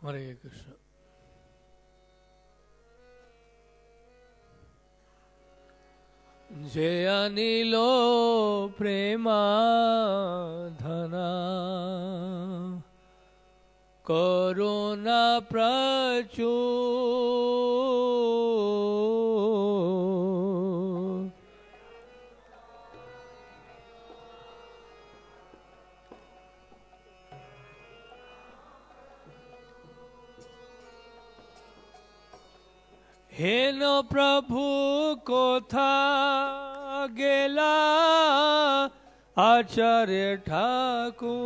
हरे कृष्ण। जय अनिलो प्रेमा धना करुणा प्रचुर हेन प्रभु कोथा गेला आचार्य ठाकुर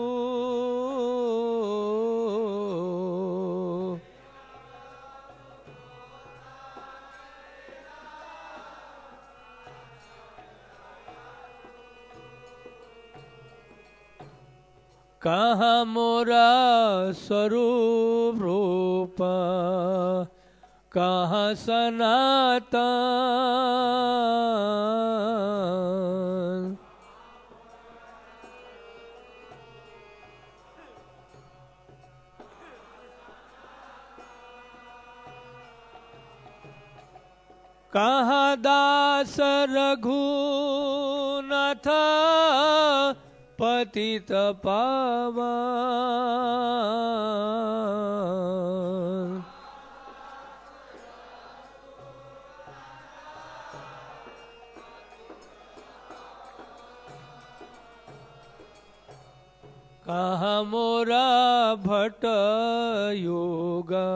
कहाँ मोरा स्वरूप रूपा कहाँ सनातन कहाँ दास रघुनाथ पतित पावन कहाँ मोरा भट्ट योगा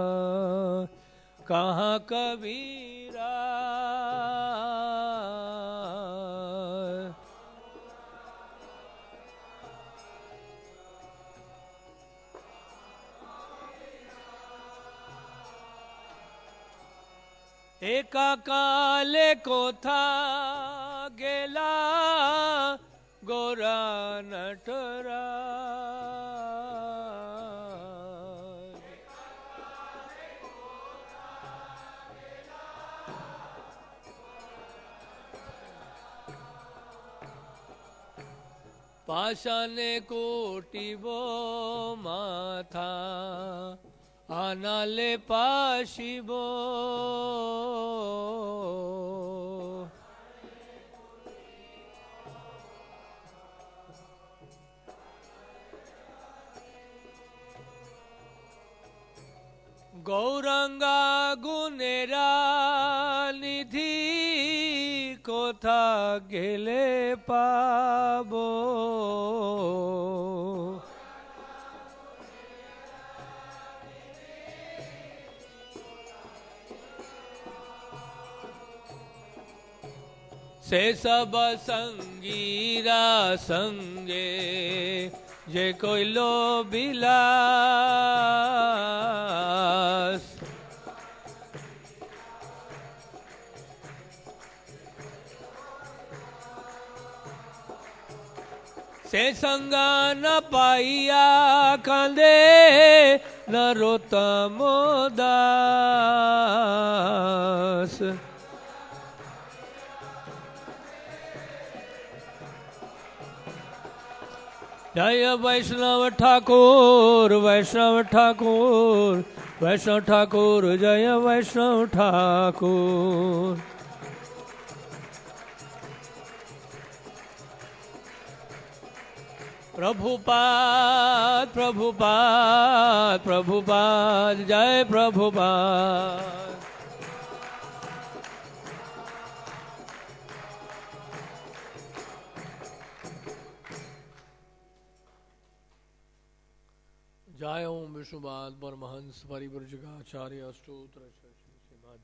कहाँ कबीरा एका काले को था गेला गोरा नटरा पाषाणे कोटिबो माथा आनाले पाशिबो गौरंगा गुनेरा निधि कोथा गेले पाबो से सब संगीरा संगे जे कोई लो बिलास से संगा न पाइया कांदे नरोत्तमो दास जय वैष्णव ठाकुर वैष्णव ठाकुर वैष्णव ठाकुर जय वैष्णव ठाकुर प्रभुपाद प्रभुपाद प्रभुपाद जय प्रभुपाद जय ओम Vishnupad Paramhans परिव्रजकाचार्य अष्टोत्तर Shrimad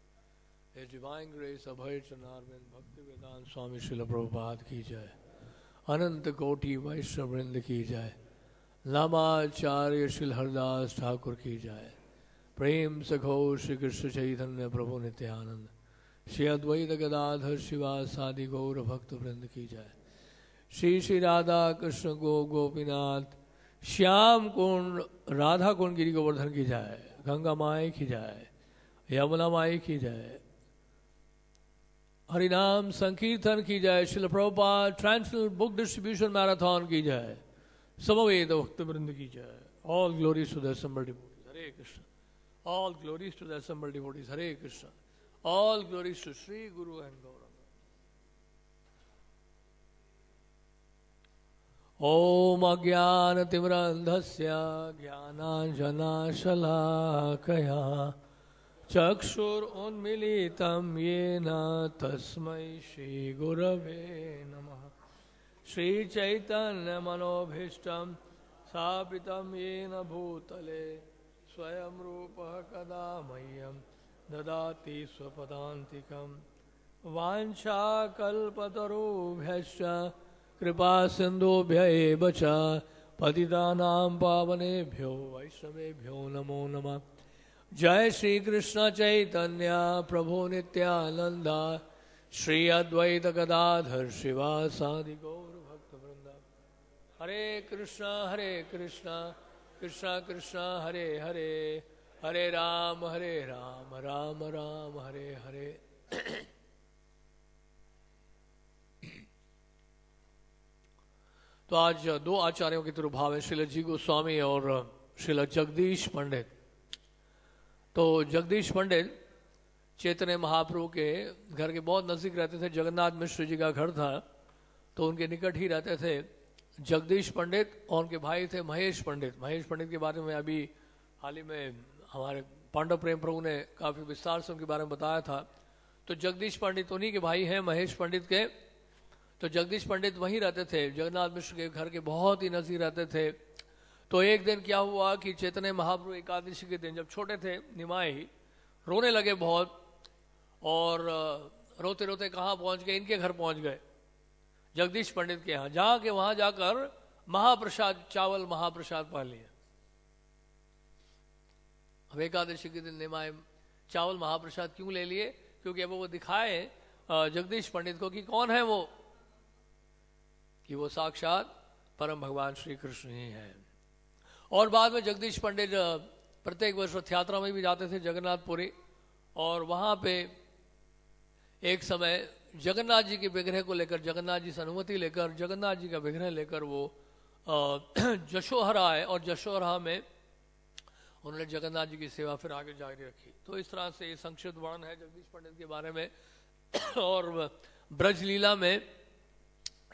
His Divine Grace अभय चरणारविंद भक्ति वेदांत स्वामी श्रील प्रभुपाद की जय। अनंत कोटि वैष्णव वृंद की जय। नामाचार्य श्री हरदास ठाकुर की जय। प्रेम सखो श्री कृष्ण चैतन्य प्रभु नित्यानंद श्री अद्वैत गदाधर शिवासादि गौर भक्त वृंद की जय। श्री श्री राधा कृष्ण गोपीनाथ श्याम कुंड राधा कुंड गिरी गोवर्धन की जय। गंगा माई की जय। यमुना माई की जय। हरिनाम संकीर्तन की जय। Srila Prabhupada translational book distribution marathon की जय। समवेत भक्त वृंद की जय। All glories to the assembled devotees। Hare Krishna. All glories to the assembled devotees. Hare Krishna. All glories to Sri Guru and Gauranga. Om Ajnanatimrandhasya Jnananjanashalakaya Chakshur Unmilitam Yena Tasmai Shri Gurave Namaha. Shri Chaitanya Manobhishtam Sapitam Yena Bhutale Swayam Rupa Kada Mayam Dadati Swapadantikam Vancha Kalpatarubhyascha Kripa Sindhubhya eva cha Patitanam Pavanebhyo Vaishnavebhyo Namo Namah. Jai Shri Krishna Chaitanya Prabhu Nityananda Shri Advaita Gadadhar Shivasadi Gaur Bhakta Vrinda. Hare Krishna Krishna Krishna Hare Hare Hare Ram Ram Ram Hare Hare. तो आज दो आचार्यों के तिरुभाव है, श्रील जी गोस्वामी और श्रील जगदीश पंडित। तो जगदीश पंडित चैतन्य महाप्रभु के घर के बहुत नज़दीक रहते थे। जगन्नाथ मिश्र जी का घर था तो उनके निकट ही रहते थे जगदीश पंडित, और उनके भाई थे महेश पंडित। महेश पंडित के बारे में अभी हाल ही में हमारे पांडव प्रेम प्रभु ने काफ़ी विस्तार से उनके बारे में बताया था। तो जगदीश पंडित उन्हीं के भाई हैं, महेश पंडित के। तो जगदीश पंडित वहीं रहते थे, जगन्नाथ मिश्र के घर के बहुत ही नज़दीक रहते थे। तो एक दिन क्या हुआ कि चैतन्य महाप्रभु एकादशी के दिन जब छोटे थे, निमाई रोने लगे बहुत, और रोते रोते कहाँ पहुँच गए, इनके घर पहुँच गए, जगदीश पंडित के यहाँ। जाके वहाँ जाकर महाप्रसाद, चावल महाप्रसाद पा लिया। अब एकादशी के दिन निमाई चावल महाप्रसाद क्यों ले लिए? क्योंकि अब वो दिखाए जगदीश पंडित को कि कौन है वो, कि वो साक्षात परम भगवान श्री कृष्ण ही हैं। और बाद में जगदीश पंडित प्रत्येक वर्ष रथ यात्रा में भी जाते थे जगन्नाथपुरी, और वहाँ पे एक समय जगन्नाथ जी के विग्रह को लेकर, जगन्नाथ जी से अनुमति लेकर जगन्नाथ जी का विग्रह लेकर वो जशोहरा आए, और जशोहरा में उन्होंने जगन्नाथ जी की सेवा फिर आगे जारी रखी। तो इस तरह से ये संक्षिप्त वर्णन है जगदीश पंडित के बारे में। और ब्रजलीला में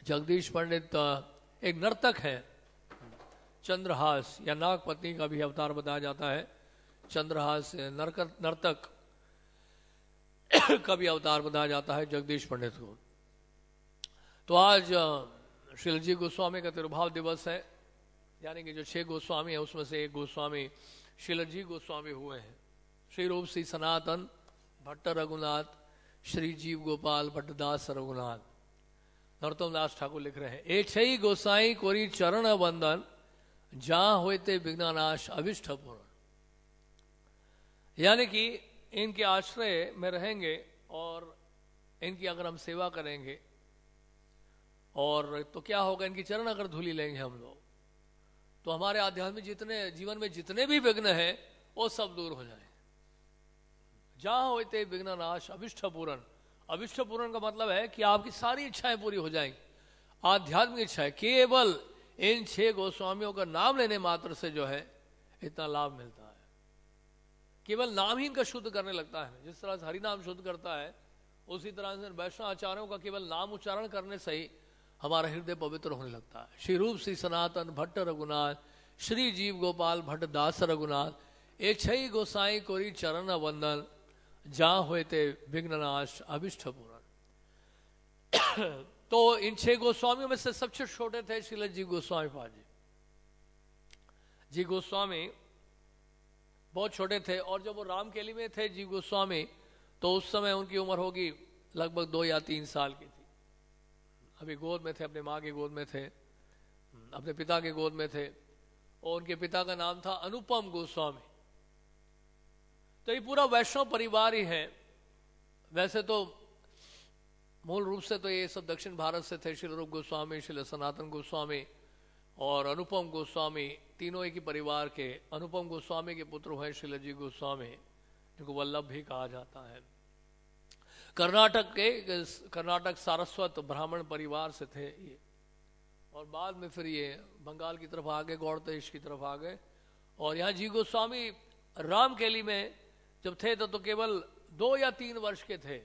जगदीश पंडित एक नर्तक है, चंद्रहास या नागपत्नी का भी अवतार बताया जाता है। चंद्रहास नर्तक का भी अवतार बताया जाता है जगदीश पंडित को। तो आज श्रील जी गोस्वामी का तिरुभाव दिवस है, यानी कि जो 6 गोस्वामी है उसमें से एक गोस्वामी श्रील जी गोस्वामी हुए हैं। श्री रूप श्री सनातन भट्ट रघुनाथ श्री जीव गोपाल भट्टदास रघुनाथ। नरोत्तम दास ठाकुर लिख रहे हैं, एक छई गोसाई कोरी चरण वंदन जहां होते विघ्नानाश अभिष्ट पूर्ण। यानी कि इनके आश्रय में रहेंगे और इनकी अगर हम सेवा करेंगे, और तो क्या होगा, इनकी चरण अगर धूली लेंगे हम लोग, तो हमारे आध्यात्मिक जीवन में जितने भी विघ्न हैं वो सब दूर हो जाए। जहां होते विघ्नानाश अभिष्ट पूर्ण। अभिष्ट पूर्ण का मतलब है कि आपकी सारी इच्छाएं पूरी हो जाएंगी, आध्यात्मिक इच्छाएं। केवल इन 6 गोस्वामियों का नाम लेने मात्र से जो है इतना लाभ मिलता है। केवल नाम ही इनका शुद्ध करने लगता है। जिस तरह से हरि नाम शुद्ध करता है, उसी तरह से वैष्णव आचार्यों का केवल नाम उच्चारण करने से ही हमारा हृदय पवित्र होने लगता है। श्री रूप श्री सनातन भट्ट रघुनाथ श्री जीव गोपाल भट्ट दास रघुनाथ, एक छई गोसाई कोरी चरण वंदन जहां हुए थे विघ्ननाश अभिष्ट पूर्ण। तो इन 6 गोस्वामियों में से सबसे छोटे थे श्रील जी गोस्वामी पाद जी गोस्वामी, बहुत छोटे थे। और जब वो रामकेली में थे जी गोस्वामी, तो उस समय उनकी उम्र होगी लगभग 2 या 3 साल की थी। अभी गोद में थे, अपने माँ के गोद में थे, अपने पिता के गोद में थे, और उनके पिता का नाम था अनुपम गोस्वामी। तो ये पूरा वैष्णव परिवार ही है। वैसे तो मूल रूप से तो ये सब दक्षिण भारत से थे। श्री रूप गोस्वामी, श्री सनातन गोस्वामी और अनुपम गोस्वामी, तीनों एक ही परिवार के। अनुपम गोस्वामी के पुत्र हुए श्रील जी गोस्वामी, जिनको वल्लभ भी कहा जाता है। कर्नाटक सारस्वत ब्राह्मण परिवार से थे ये, और बाद में फिर ये बंगाल की तरफ आ गए, गौड़ देश की तरफ आ गए। और यहाँ जी गोस्वामी रामकेली में जब थे तो केवल 2 या 3 वर्ष के थे।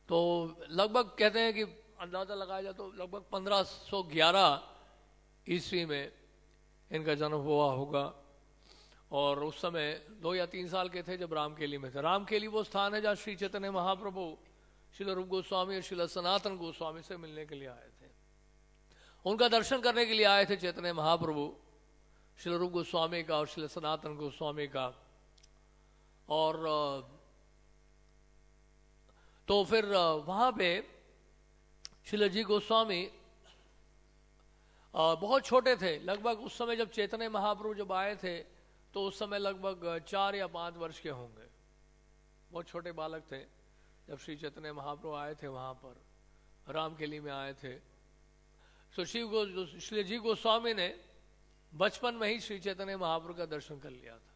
तो लगभग कहते हैं कि अंदाज़ा लगाया जाए तो लगभग 1511 ईस्वी में इनका जन्म हुआ होगा। और उस समय 2 या 3 साल के थे जब रामकेली में थे। रामकेली वो स्थान है जहाँ श्री चैतन्य महाप्रभु श्रील रूप गोस्वामी और श्रील सनातन गोस्वामी से मिलने के लिए आए थे। उनका दर्शन करने के लिए आए थे चैतन्य महाप्रभु, श्रील रूप गोस्वामी का और श्रील सनातन गोस्वामी का। और तो फिर वहाँ पे श्रील जी गोस्वामी बहुत छोटे थे। लगभग उस समय जब चैतन्य महाप्रभु जब आए थे तो उस समय लगभग 4 या 5 वर्ष के होंगे। बहुत छोटे बालक थे जब श्री चैतन्य महाप्रभु आए थे, वहाँ पर रामकेली में आए थे। तो श्री जी गोस्वामी ने बचपन में ही श्री चैतन्य महाप्रभु का दर्शन कर लिया था।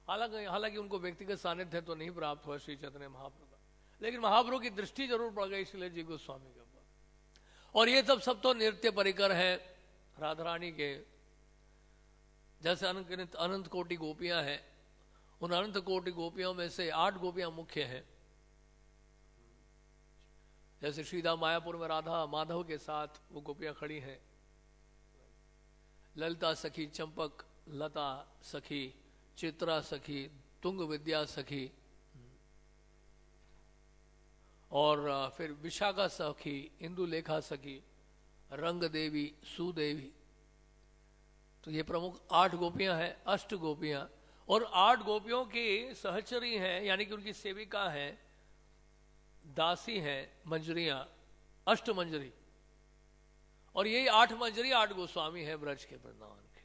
हालांकि उनको व्यक्तिगत सानिध्य तो नहीं प्राप्त हुआ श्री चैतन्य महाप्रभु का, लेकिन महाप्रभु की दृष्टि जरूर पड़ गई श्री जी गोस्वामी के ऊपर। और ये सब तो नृत्य परिकर है राधा रानी के। जैसे अनंत कोटि गोपियां हैं, उन अनंत कोटि गोपियों में से 8 गोपियां मुख्य हैं। जैसे श्रीधाम मायापुर में राधा माधव के साथ वो गोपियां खड़ी हैं, ललिता सखी, चंपक लता सखी, चित्रा सखी, तुंग विद्या सखी, और फिर विशाखा सखी, इंदुलेखा सखी, रंग देवी, सुदेवी। तो ये प्रमुख 8 गोपियां हैं, 8 गोपियां। और 8 गोपियों की सहचरी हैं, यानी कि उनकी सेविका हैं, दासी हैं, मंजरियां, 8 मंजरी। और यही 8 मंजरी 8 गोस्वामी हैं ब्रज के, वृंदावन के।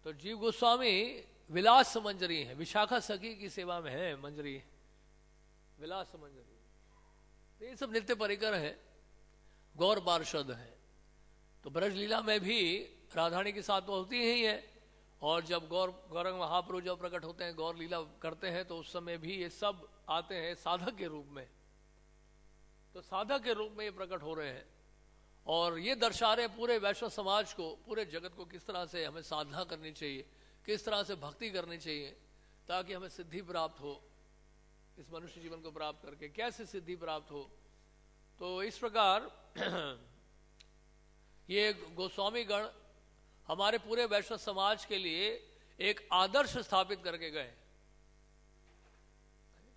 तो जीव गोस्वामी विलास मंजरी हैं, विशाखा सखी की सेवा में है मंजरी, विलास मंजरी। ये सब नित्य परिकर है, गौर पार्षद है। तो ब्रज लीला में भी राधारानी के साथ तो होती ही है। और जब गौरंग महाप्रभु जब प्रकट होते हैं, गौर लीला करते हैं, तो उस समय भी ये सब आते हैं साधक के रूप में। तो साधक के रूप में ये प्रकट हो रहे हैं और ये दर्शा रहे पूरे वैष्णव समाज को, पूरे जगत को, किस तरह से हमें साधना करनी चाहिए, किस तरह से भक्ति करनी चाहिए ताकि हमें सिद्धि प्राप्त हो। इस मनुष्य जीवन को प्राप्त करके कैसे सिद्धि प्राप्त हो। तो इस प्रकार ये गोस्वामी गण हमारे पूरे वैष्णव समाज के लिए एक आदर्श स्थापित करके गए।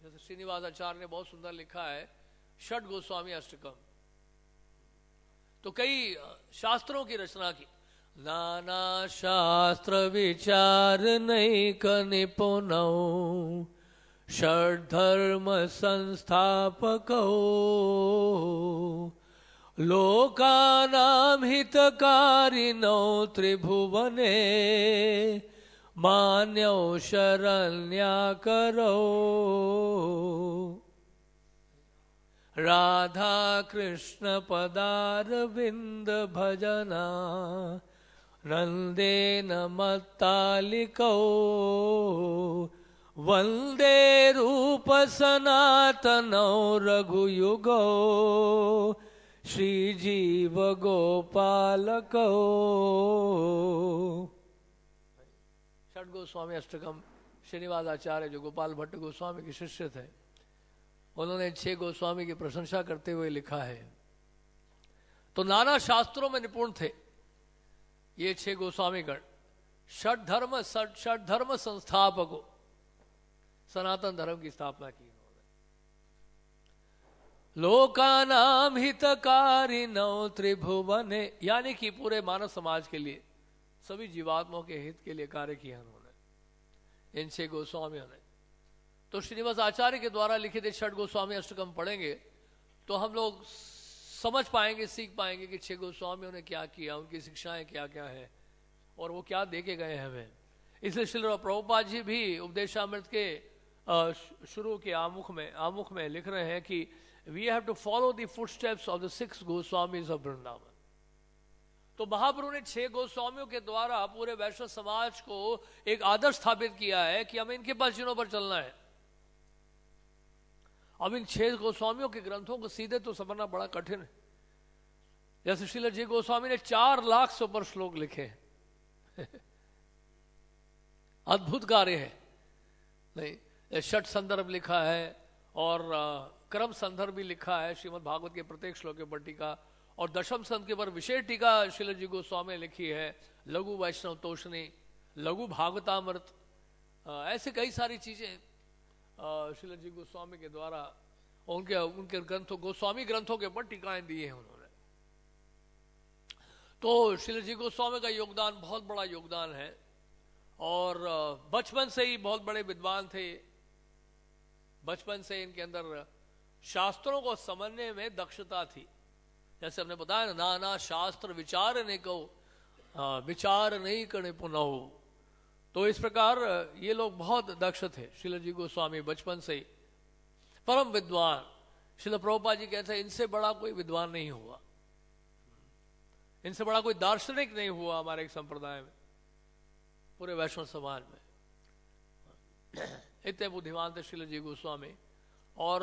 जैसे श्रीनिवास आचार्य ने बहुत सुंदर लिखा है षट गोस्वामी अष्टकम। तो कई शास्त्रों की रचना की, नाना शास्त्र विचार नैक निपुणौ षड धर्म संस्थापकौ लोकानां हितकारिणौ त्रिभुवने मान्यौ शरण्याकरौ राधा कृष्ण पदारविंद भजना नंदेन मत्तालिकौ वंदे रूप सनातनौ रघुयुगौ श्री जीव गोपालकौ। षट गोस्वामी अष्टकम श्रीनिवास आचार्य जो गोपाल भट्ट गोस्वामी के शिष्य थे, उन्होंने 6 गोस्वामी की प्रशंसा करते हुए लिखा है। तो नाना शास्त्रों में निपुण थे ये 6 गोस्वामी गण। षट धर्म संस्थापकों, सनातन धर्म की स्थापना की उन्होंने। लोकानाम हितकारिणौ त्रिभुवने, यानी कि पूरे मानव समाज के लिए, सभी जीवात्माओं के हित के लिए कार्य किया उन्होंने इन 6 गोस्वामियों ने। तो श्रीनिवास आचार्य के द्वारा लिखित षट गोस्वामी अष्टकम पढ़ेंगे तो हम लोग समझ पाएंगे, सीख पाएंगे कि 6 गोस्वामियों ने क्या किया, उनकी शिक्षाएं क्या क्या है और वो क्या दे के गए हमें। इसलिए श्री प्रभुपाद जी भी उपदेशामृत के शुरू के आमुख में लिख रहे हैं कि we have to follow the footsteps of the 6 Goswamis of Vrindavan. तो महाप्रभु ने 6 गोस्वामियों के द्वारा पूरे वैष्णव समाज को एक आदर्श स्थापित किया है कि हमें इनके पलचिनों पर चलना है। अब इन 6 गोस्वामियों के ग्रंथों को सीधे तो समझना बड़ा कठिन है। जैसे श्रील जी गोस्वामी ने 4 लाख से ऊपर श्लोक लिखे हैं, अद्भुत कार्य है। नहीं, षट संदर्भ लिखा है और क्रम संदर्भ भी लिखा है श्रीमद् भागवत के प्रत्येक श्लोक के ऊपर टीका, और दशम संत के ऊपर विशेष टीका श्रील जी गोस्वामी ने लिखी है, लघु वैष्णव तोषणी, लघु भागवतामृत, ऐसे कई सारी चीजें श्रील जी गोस्वामी के द्वारा उनके ग्रंथों, गोस्वामी ग्रंथों के ऊपर टीकाएं दी हैं उन्होंने। तो श्रील जी गोस्वामी का योगदान बहुत बड़ा योगदान है, और बचपन से ही बहुत बड़े विद्वान थे। बचपन से इनके अंदर शास्त्रों को समझने में दक्षता थी। जैसे हमने बताया ना, नाना शास्त्र विचार ने को विचार नहीं करने पुनः। तो इस प्रकार ये लोग बहुत दक्ष थे। श्रील जी गोस्वामी बचपन से ही परम विद्वान। श्रील प्रभुपाद जी कहते हैं इनसे बड़ा कोई विद्वान नहीं हुआ, इनसे बड़ा कोई दार्शनिक नहीं हुआ हमारे एक संप्रदाय में, पूरे वैष्णव समाज में। इतने बुद्धिमान थे श्रील जी गोस्वामी। और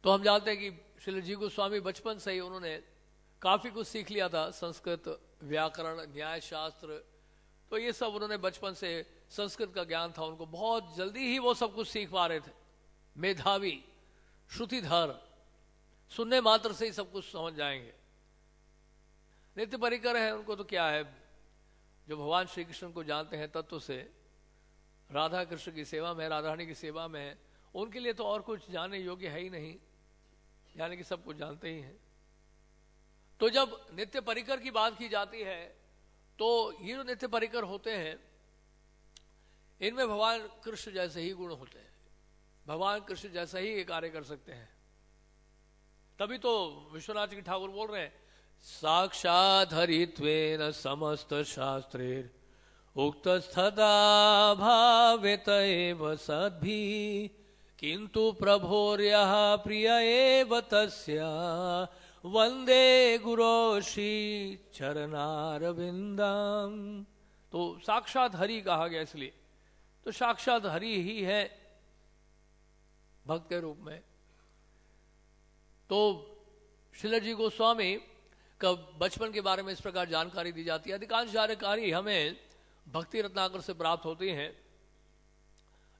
तो हम जानते हैं कि श्रील जी गोस्वामी बचपन से ही उन्होंने काफी कुछ सीख लिया था, संस्कृत, व्याकरण, न्याय शास्त्र। तो ये सब उन्होंने बचपन से, संस्कृत का ज्ञान था उनको, बहुत जल्दी ही वो सब कुछ सीख पा रहे थे। मेधावी, श्रुतिधर, सुनने मात्र से ही सब कुछ समझ जाएंगे। नित्य परिकर है उनको, तो क्या है, जो भगवान श्री कृष्ण को जानते हैं तत्व से, राधा कृष्ण की सेवा में, राधा रानी की सेवा में है, उनके लिए तो और कुछ जानने योग्य है ही नहीं, यानी कि सब कुछ जानते ही हैं। तो जब नित्य परिकर की बात की जाती है, तो ये जो नित्य परिकर होते हैं, इनमें भगवान कृष्ण जैसे ही गुण होते हैं, भगवान कृष्ण जैसा ही ये कार्य कर सकते हैं। तभी तो विश्वनाथ जी ठाकुर बोल रहे हैं, साक्षात् हरित्वेन समस्त शास्त्रेर उक्तस्तदा भावेत एव सद्भिः किंतु प्रभोर्यः प्रिय एव तस्य वंदे गुरो श्री चरणारविंदम। तो साक्षात हरि कहा गया इसलिए, तो साक्षात हरि ही है भक्त के रूप में। तो श्रील जी गोस्वामी का बचपन के बारे में इस प्रकार जानकारी दी जाती है। अधिकांश जानकारी हमें भक्ति रत्नाकर से प्राप्त होती हैं,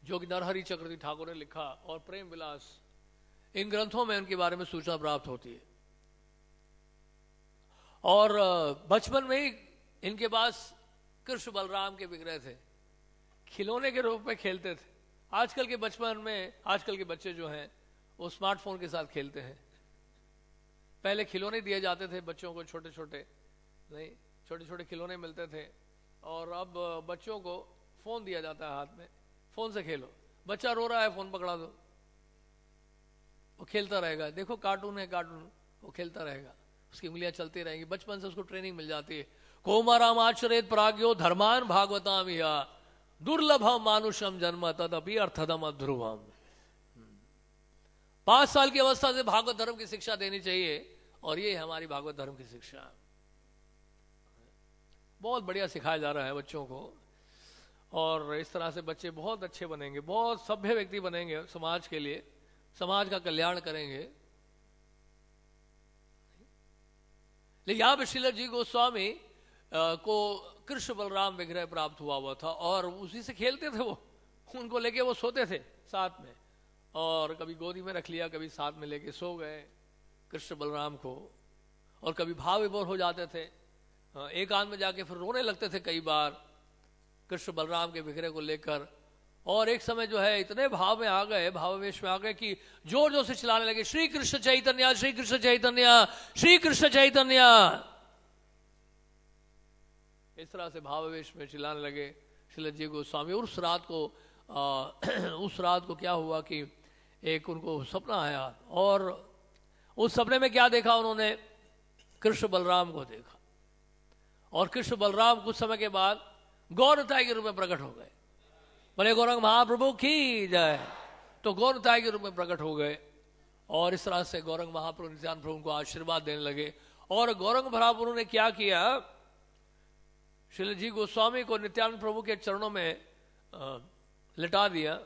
जो कि नरहरि चक्रवर्ती ठाकुर ने लिखा, और प्रेम विलास, इन ग्रंथों में उनके बारे में सूचना प्राप्त होती है। और बचपन में ही इनके पास कृष्ण बलराम के विग्रह थे, खिलौने के रूप में खेलते थे। आजकल के बचपन में, आजकल के बच्चे जो हैं वो स्मार्टफोन के साथ खेलते हैं। पहले खिलौने दिए जाते थे बच्चों को, छोटे छोटे, नहीं, छोटे छोटे खिलौने मिलते थे, और अब बच्चों को फोन दिया जाता है हाथ में, फोन से खेलो। बच्चा रो रहा है, फोन पकड़ा दो, वो खेलता रहेगा। देखो कार्टून है, कार्टून, वो खेलता रहेगा, उसकी उंगलियां चलती रहेंगी। बचपन से उसको ट्रेनिंग मिल जाती है। कोमाराम आचरेत प्राज्ञो धर्मान भागवताम या दुर्लभम मानुषम जन्म तदपि अर्थदम ध्रुवम। 5 साल की अवस्था से भागवत धर्म की शिक्षा देनी चाहिए, और ये हमारी भागवत धर्म की शिक्षा बहुत बढ़िया सिखाया जा रहा है बच्चों को। और इस तरह से बच्चे बहुत अच्छे बनेंगे, बहुत सभ्य व्यक्ति बनेंगे, समाज के लिए, समाज का कल्याण करेंगे। लेकिन यहाँ पे श्रील जी गोस्वामी को कृष्ण बलराम विग्रह प्राप्त हुआ था, और उसी से खेलते थे वो, उनको लेके वो सोते थे साथ में, और कभी गोदी में रख लिया, कभी साथ में लेके सो गए कृष्ण बलराम को, और कभी भाव विभोर हो जाते थे, एकांत में जाके फिर रोने लगते थे कई बार कृष्ण बलराम के विग्रह को लेकर। और एक समय जो है इतने भाव में आ गए, भावावेश में आ गए कि जोर जोर से चिल्लाने लगे, श्री कृष्ण चैतन्य, श्री कृष्ण चैतन्य, श्री कृष्ण चैतन्य। इस तरह से भावावेश में चिल्लाने लगे श्रील जी गोस्वामी। उस रात को क्या हुआ कि एक उनको सपना आया, और उस सपने में क्या देखा उन्होंने, कृष्ण बलराम को देखा, और कृष्ण बलराम कुछ समय के बाद गौरताई के रूप में प्रकट हो गए। बोले गौरंग महाप्रभु की जय। तो गौरताई के रूप में प्रकट हो गए, और इस तरह से गौरंग महाप्रभु नित्यानंद प्रभु को आशीर्वाद देने लगे। और गौरंग महाप्रभु ने क्या किया, श्रील जी गोस्वामी को नित्यानंद प्रभु के चरणों में लिटा दिया,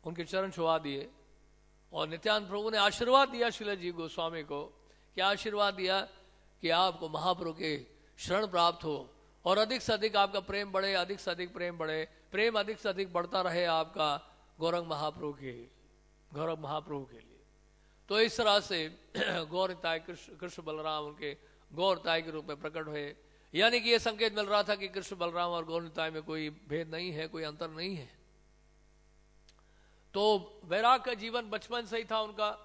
उनके चरण छुआ दिए, और नित्यानंद प्रभु ने आशीर्वाद दिया श्रील जी गोस्वामी को। क्या आशीर्वाद दिया कि आपको महाप्रभु के शरण प्राप्त हो और अधिक से अधिक आपका प्रेम बढ़े, अधिक से अधिक प्रेम बढ़े, प्रेम अधिक से अधिक बढ़ता रहे आपका गौरंग महाप्रभु के लिए। तो इस तरह से गौरताय कृष्ण बलराम उनके गौरताय के रूप में प्रकट हुए। यानी कि यह संकेत मिल रहा था कि कृष्ण बलराम और गौरताय में कोई भेद नहीं है, कोई अंतर नहीं है। तो वैराग का जीवन बचपन से ही था उनका,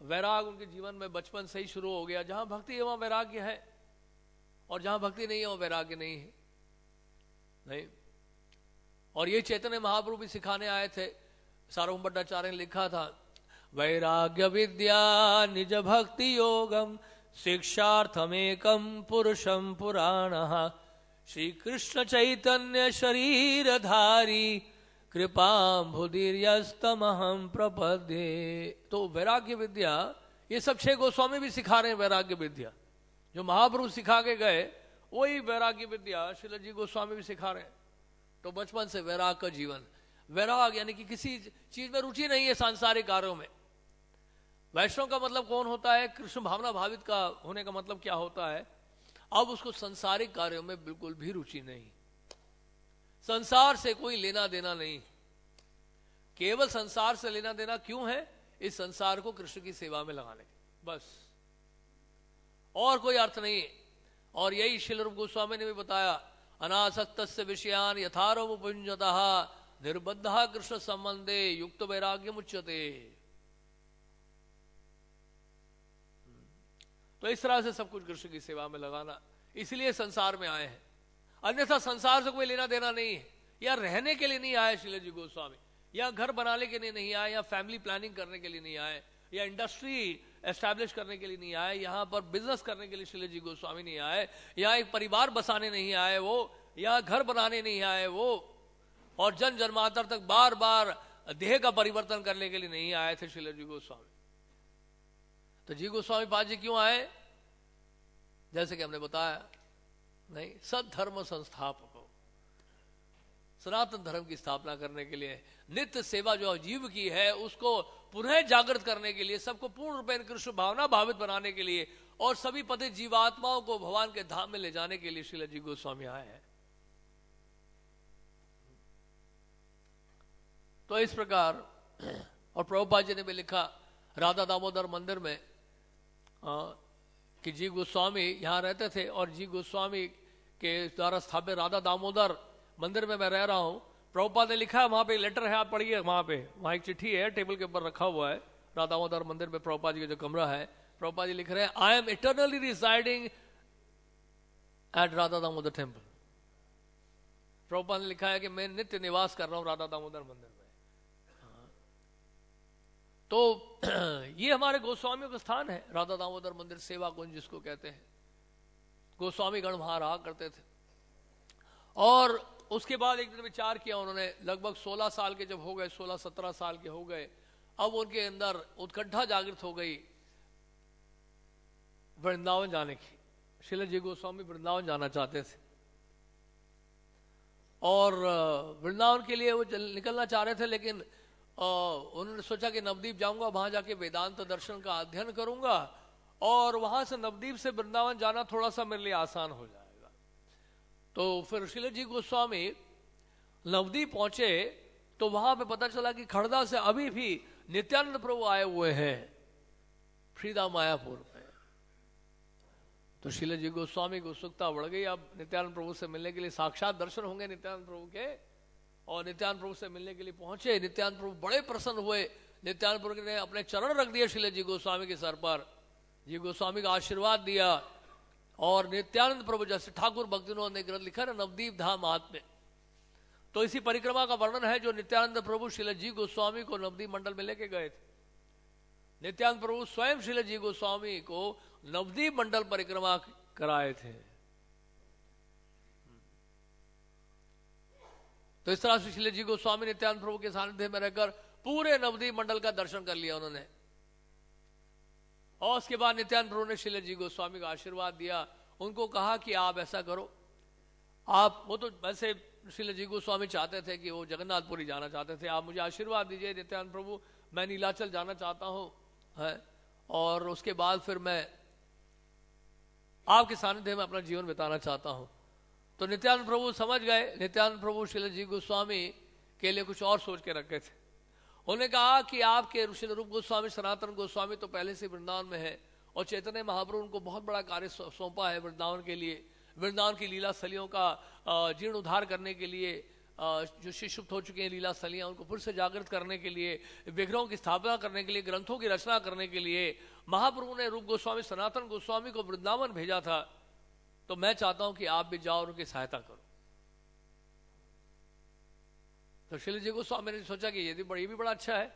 वैराग उनके जीवन में बचपन से ही शुरू हो गया। जहां भक्ति है वहां वैराग्य है, और जहां भक्ति नहीं है वहां वैराग्य नहीं है। नहीं, और ये चैतन्य महाप्रभु भी सिखाने आए थे। सार्वभौम भट्टाचार्य ने लिखा था, वैराग्य विद्या निज भक्ति योगम शिक्षार्थमेकम पुरुषम पुराण श्री कृष्ण चैतन्य शरीरधारी कृपाम्बुदीर्यस्तमहं प्रपद्ये। तो वैराग्य विद्या ये सब 6 गोस्वामी भी सिखा रहे हैं। वैराग्य विद्या जो महाप्रभु सिखा के गए वही वैराग्य विद्या श्रील जी गोस्वामी भी सिखा रहे हैं। तो बचपन से वैराग का जीवन, वैराग यानी कि किसी चीज में रुचि नहीं है सांसारिक कार्यों में। वैष्णव का मतलब कौन होता है? कृष्ण भावना भावित का होने का मतलब क्या होता है? अब उसको संसारिक कार्यों में बिल्कुल भी रुचि नहीं, संसार से कोई लेना देना नहीं। केवल संसार से लेना देना क्यों है? इस संसार को कृष्ण की सेवा में लगाने, बस, और कोई अर्थ नहीं। और यही श्रील रूप गोस्वामी ने भी बताया, अनासक्तस्य विषयान यथारमुपयुञ्जतः निर्बद्धः कृष्ण संबंधे युक्त वैराग्यम उच्यते। तो इस तरह से सब कुछ कृष्ण की सेवा में लगाना, इसलिए संसार में आए हैं। अन्यथा संसार से कोई लेना देना नहीं है। या रहने के लिए नहीं आए श्रील जी गोस्वामी, या घर बनाने के लिए नहीं आए, या फैमिली प्लानिंग करने के लिए नहीं आए, या इंडस्ट्री एस्टैब्लिश करने के लिए नहीं आए, यहाँ पर बिजनेस करने के लिए श्रील जी गोस्वामी नहीं आए, या एक परिवार बसाने नहीं आए वो, या घर बनाने नहीं आए वो, और जन जन्मांतर तक बार बार देह का परिवर्तन करने के लिए नहीं आए थे श्रील जी गोस्वामी। तो जी गोस्वामी पाद जी क्यों आए? जैसे कि हमने बताया, नहीं, सद्धर्म संस्थापक हो, सनातन धर्म की स्थापना करने के लिए, नित्य सेवा जो जीव की है उसको पुनः जागृत करने के लिए, सबको पूर्ण रूपेण कृष्ण भावना भावित बनाने के लिए, और सभी पतित जीवात्माओं को भगवान के धाम में ले जाने के लिए श्रील जी गोस्वामी आए हैं। तो इस प्रकार, और प्रभुपाद जी ने भी लिखा राधा दामोदर मंदिर में कि जी गोस्वामी यहाँ रहते थे, और जी गोस्वामी के द्वारा स्थापित राधा दामोदर मंदिर में मैं रह रहा हूँ। प्रभुपाद ने लिखा है, वहाँ पे लेटर है, आप पढ़िए, वहाँ एक चिट्ठी है, टेबल के ऊपर रखा हुआ है, राधा दामोदर मंदिर में प्रभुपाद जी का जो कमरा है। प्रभुपाद जी लिख रहे हैं, I am eternally residing at Radha Damodar temple. Prabhupada ने लिखा है कि मैं नित्य निवास कर रहा हूँ राधा दामोदर मंदिर में। तो ये हमारे गोस्वामियों का स्थान है, राधा दामोदर मंदिर, सेवा कुंज जिसको कहते हैं। गोस्वामी गण वहां रहा करते थे। और उसके बाद एक दिन विचार किया उन्होंने, लगभग 16 साल के जब हो गए, 16-17 साल के हो गए, अब उनके अंदर उत्कंठा जागृत हो गई वृंदावन जाने की। श्रील जी गोस्वामी वृंदावन जाना चाहते थे, और वृंदावन के लिए वो निकलना चाह रहे थे, लेकिन उन्होंने सोचा कि नवदीप जाऊंगा, वहां जाके वेदांत दर्शन का अध्ययन करूंगा, और वहां से नवदीप से वृंदावन जाना थोड़ा सा मेरे लिए आसान हो जाएगा। तो फिर श्रील जी गोस्वामी नवदीप पहुंचे, तो वहां पे पता चला कि खड़दा से अभी भी नित्यानंद प्रभु आए हुए हैं फ्रीदा मायापुर में। तो श्रील जी गोस्वामी को उत्सुकता बढ़ गई, अब नित्यानंद प्रभु से मिलने के लिए, साक्षात दर्शन होंगे नित्यानंद प्रभु के, और नित्यानंद प्रभु से मिलने के लिए पहुंचे। नित्यानंद प्रभु बड़े प्रसन्न हुए। नित्यानंद प्रभु ने अपने चरण रख दिए श्रील जी गोस्वामी के सर पर, जी गोस्वामी का आशीर्वाद दिया, और नित्यानंद प्रभु, जैसे ठाकुर भक्तिविनोद ने ग्रंथ लिखा है नवदीप धाम महात्म्य, तो इसी परिक्रमा का वर्णन है जो नित्यानंद प्रभु श्रील जी गोस्वामी को नवदीप मंडल में लेके गए थे। नित्यानंद प्रभु स्वयं श्रील जी गोस्वामी को नवदीप मंडल परिक्रमा कराए थे। तो इस तरह से श्रील जी गोस्वामी नित्यानंद प्रभु के सानिध्य में रहकर पूरे नवदीप मंडल का दर्शन कर लिया उन्होंने। और उसके बाद नित्यानंद प्रभु ने श्रील जी गोस्वामी का आशीर्वाद दिया, उनको कहा कि आप ऐसा करो, आप, वो तो वैसे श्रील जी गोस्वामी चाहते थे कि वो जगन्नाथपुरी जाना चाहते थे, आप मुझे आशीर्वाद दीजिए नित्यानंद प्रभु, मैं नीलाचल जाना चाहता हूँ, है, और उसके बाद फिर मैं आपके सानिध्य में अपना जीवन बिताना चाहता हूँ। तो नित्यानंद प्रभु समझ गए। नित्यानंद प्रभु श्रील जी गोस्वामी के लिए कुछ और सोच के रखे थे। उन्होंने कहा कि आपके श्रील रूप गोस्वामी सनातन गोस्वामी तो पहले से वृंदावन में है और चैतन्य महाप्रभु उनको बहुत बड़ा कार्य सौंपा है वृंदावन के लिए, वृंदावन की लीला स्थलियों का जीर्ण उद्धार करने के लिए, जो शिशुप्त हो चुके हैं लीला स्थलियाँ उनको फिर से जागृत करने के लिए, विग्रहों की स्थापना करने के लिए, ग्रंथों की रचना करने के लिए महाप्रभु ने रूप गोस्वामी सनातन गोस्वामी को वृंदावन भेजा था। तो मैं चाहता हूं कि आप भी जाओ और उनकी सहायता करो। तो श्रील जी गोस्वामी ने सोचा कि ये भी बड़ा अच्छा है,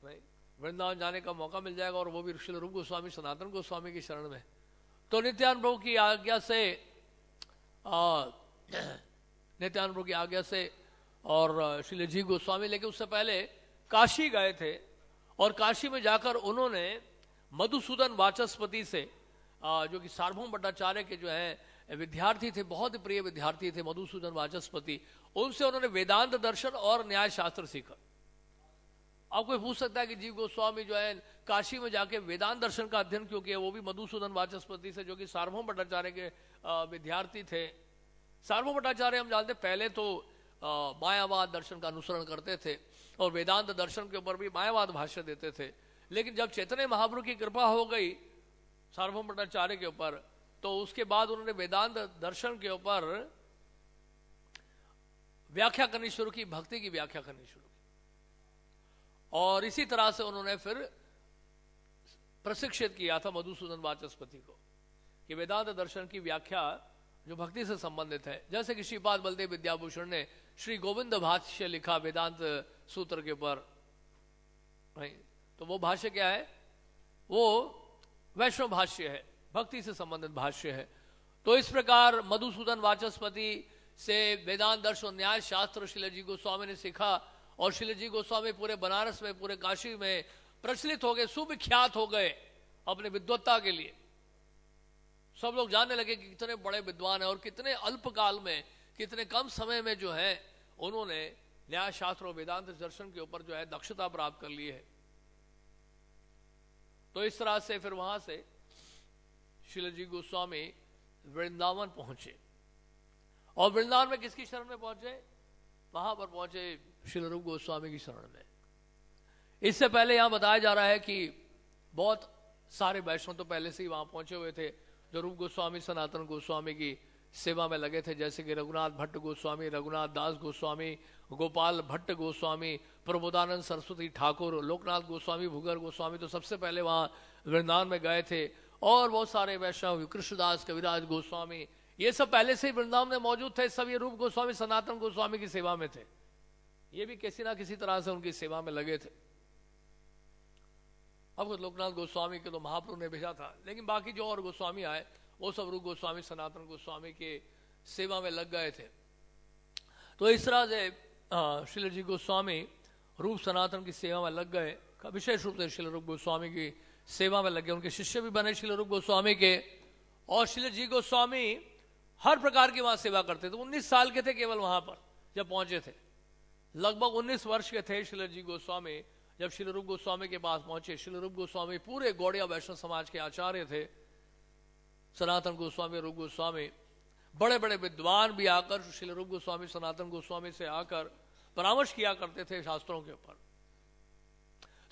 नहीं वृंदावन जाने का मौका मिल जाएगा और वो भी श्रील रूप गोस्वामी सनातन गोस्वामी की शरण में। तो नित्यानंद प्रभु की आज्ञा से नित्यानंद प्रभु की आज्ञा से और श्रील जी गोस्वामी लेकिन उससे पहले काशी गए थे और काशी में जाकर उन्होंने मधुसूदन वाचस्पति से, जो कि सार्वभौम भट्टाचार्य के जो है विद्यार्थी थे, बहुत ही प्रिय विद्यार्थी थे मधुसूदन वाचस्पति, उनसे उन्होंने वेदांत दर्शन और न्याय शास्त्र सीखा। अब कोई पूछ सकता है कि जीव गोस्वामी जो है काशी में जाके वेदांत दर्शन का अध्ययन क्यों किया, वो भी मधुसूदन वाचस्पति से, जो कि सार्वभौम भट्टाचार्य के विद्यार्थी थे। सार्वभौम भट्टाचार्य हम जानते पहले तो मायावाद दर्शन का अनुसरण करते थे और वेदांत दर्शन के ऊपर भी मायावाद भाष्य देते थे। लेकिन जब चैतन्य महाप्रभु की कृपा हो गई सार्वभौम भट्टाचार्य के ऊपर, तो उसके बाद उन्होंने वेदांत दर्शन के ऊपर व्याख्या करनी शुरू की, भक्ति की व्याख्या करनी शुरू की। और इसी तरह से उन्होंने फिर प्रशिक्षित किया था मधुसूदन वाचस्पति को कि वेदांत दर्शन की व्याख्या जो भक्ति से संबंधित है, जैसे कि श्रीपाद बलदेव विद्याभूषण ने श्री गोविंद भाष्य लिखा वेदांत सूत्र के ऊपर, तो वो भाष्य क्या है, वो वैष्णव भाष्य है, भक्ति से संबंधित भाष्य है। तो इस प्रकार मधुसूदन वाचस्पति से वेदांत दर्शन न्याय शास्त्र श्रील जी गोस्वामी ने सीखा और श्रील जी गोस्वामी पूरे बनारस में, पूरे काशी में प्रचलित हो गए, सुविख्यात हो गए अपने विद्वत्ता के लिए। सब लोग जानने लगे कि कितने बड़े विद्वान है और कितने अल्प काल में, कितने कम समय में जो है उन्होंने न्याय शास्त्र और वेदांत दर्शन के ऊपर जो है दक्षता प्राप्त कर ली है। तो इस तरह से फिर वहां से श्रील जी गोस्वामी वृंदावन पहुंचे और वृंदावन में किसकी शरण में पहुंचे, वहां पर पहुंचे श्रील रूप गोस्वामी की शरण में। इससे पहले यहां बताया जा रहा है कि बहुत सारे वैष्णव तो पहले से ही वहां पहुंचे हुए थे जो रूप गोस्वामी सनातन गोस्वामी की सेवा में लगे थे, जैसे कि रघुनाथ भट्ट गोस्वामी, रघुनाथ दास गोस्वामी, गोपाल भट्ट गोस्वामी, प्रबोधानंद सरस्वती ठाकुर, लोकनाथ गोस्वामी, भूगर गोस्वामी तो सबसे पहले वहां वृंदावन में गए थे। और बहुत सारे वैष्णव, कृष्णदास कविराज गोस्वामी, ये सब पहले से ही वृंदावन में मौजूद थे। सब ये रूप गोस्वामी सनातन गोस्वामी की सेवा में थे, ये भी किसी ना किसी तरह से उनकी सेवा में लगे थे। अब लोकनाथ गोस्वामी के तो महाप्रभु ने भेजा था, लेकिन बाकी जो और गोस्वामी आए वो सब रूप गोस्वामी सनातन गोस्वामी के सेवा में लग गए थे। तो इस तरह से श्रील जी गोस्वामी रूप सनातन की सेवा में लग गए, विशेष रूप से श्रील रूप गोस्वामी की सेवा में लग गए। उनके शिष्य भी बने श्रील रूप गोस्वामी के, और श्रील जी गोस्वामी हर प्रकार की वहां सेवा करते थे। 19 साल के थे केवल वहां पर जब पहुंचे थे, लगभग 19 वर्ष के थे श्रील जी गोस्वामी जब श्रील रूप गोस्वामी के पास पहुंचे। श्रील रूप गोस्वामी पूरे गौड़िया वैष्णव समाज के आचार्य थे। सनातन गोस्वामी, रूप गोस्वामी, बड़े बड़े विद्वान भी आकर श्रील रूप गोस्वामी सनातन गोस्वामी से आकर परामर्श किया करते थे शास्त्रों के ऊपर।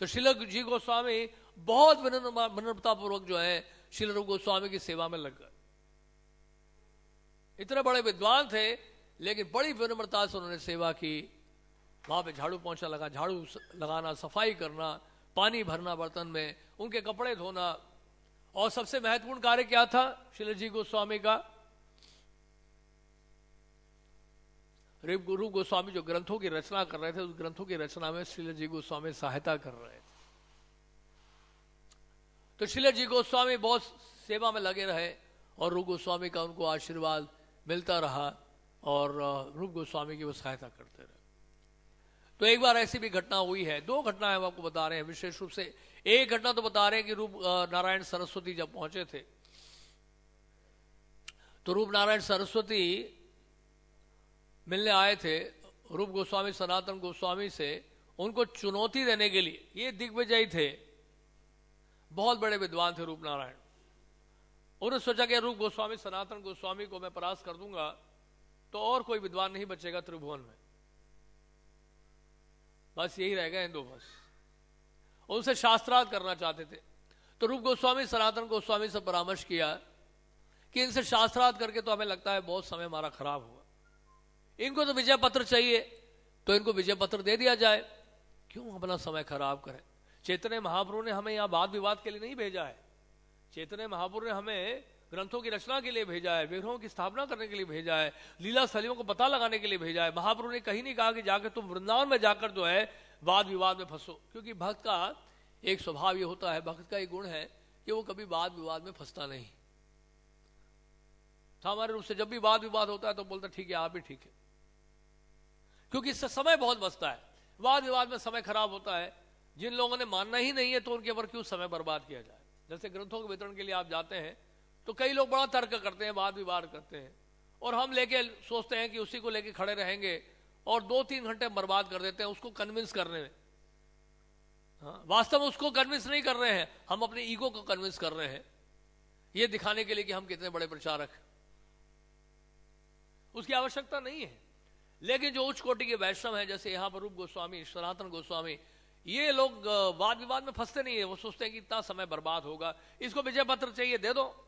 तो श्रील जी गोस्वामी बहुत विनम्रता पूर्वक जो है श्रील रूप गोस्वामी की सेवा में लग गए। इतने बड़े विद्वान थे लेकिन बड़ी विनम्रता से उन्होंने सेवा की। वहां पे झाड़ू पोंछा लगा, झाड़ू लगाना, सफाई करना, पानी भरना बर्तन में, उनके कपड़े धोना। और सबसे महत्वपूर्ण कार्य क्या था श्रील जी गोस्वामी का, रूप गोस्वामी जो ग्रंथों की रचना कर रहे थे, उस ग्रंथों की रचना में श्रील जी गोस्वामी सहायता कर रहे थे। तो श्रील जी गोस्वामी बहुत सेवा में लगे रहे और रूप गोस्वामी का उनको आशीर्वाद मिलता रहा और रूप गोस्वामी की वो सहायता करते रहे। तो एक बार ऐसी भी घटना हुई है, 2 घटनाएं हम आपको बता रहे हैं विशेष रूप से। एक घटना तो बता रहे हैं कि रूप नारायण सरस्वती जब पहुंचे थे, तो रूप नारायण सरस्वती मिलने आए थे रूप गोस्वामी सनातन गोस्वामी से, उनको चुनौती देने के लिए। ये दिग्विजयी थे, बहुत बड़े विद्वान थे रूप नारायण, उन्होंने सोचा कि रूप गोस्वामी सनातन गोस्वामी को मैं परास्त कर दूंगा तो और कोई विद्वान नहीं बचेगा त्रिभुवन में, बस यही रहेगा हिंदू बस। उनसे शास्त्रार्थ करना चाहते थे। तो रूप गोस्वामी सनातन गोस्वामी से परामर्श किया कि इनसे शास्त्रार्थ करके तो हमें लगता है बहुत समय हमारा खराब हुआ, इनको तो विजय पत्र चाहिए, तो इनको विजय पत्र दे दिया जाए, क्यों अपना समय खराब करें। चैतन्य महाप्रभु ने हमें यहाँ वाद विवाद के लिए नहीं भेजा है, चैतन्य महाप्रभु ने हमें ग्रंथों की रचना के लिए भेजा है, विग्रहों की स्थापना करने के लिए भेजा है, लीला स्थलियों को पता लगाने के लिए भेजा है। महाप्रभु ने कहीं नहीं कहा कि जाकर तुम वृंदावन में जाकर जो है वाद विवाद में फंसो, क्योंकि भक्त का एक स्वभाव ये होता है, भक्त का एक गुण है कि वो कभी वाद विवाद में फंसता नहीं। सामान्य रूप से जब भी वाद विवाद होता है तो बोलता ठीक है आप भी ठीक है, क्योंकि इससे समय बहुत बचता है। वाद विवाद में समय खराब होता है, जिन लोगों ने मानना ही नहीं है तो उनके ऊपर क्यों समय बर्बाद किया जाए। जैसे ग्रंथों के वितरण के लिए आप जाते हैं तो कई लोग बड़ा तर्क करते हैं, वाद विवाद करते हैं, और हम लेके सोचते हैं कि उसी को लेके खड़े रहेंगे और 2-3 घंटे बर्बाद कर देते हैं उसको कन्विंस करने में। हाँ, वास्तव में उसको कन्विंस नहीं कर रहे हैं, हम अपने ईगो को कन्विंस कर रहे हैं, ये दिखाने के लिए कि हम कितने बड़े प्रचारक हैं। उसकी आवश्यकता नहीं है। लेकिन जो उच्च कोटि के वैष्णव हैं, जैसे यहां पर रूप गोस्वामी सनातन गोस्वामी, ये लोग वाद विवाद में फंसते नहीं है। वो सोचते हैं कि इतना समय बर्बाद होगा, इसको विजय पत्र चाहिए दे दो।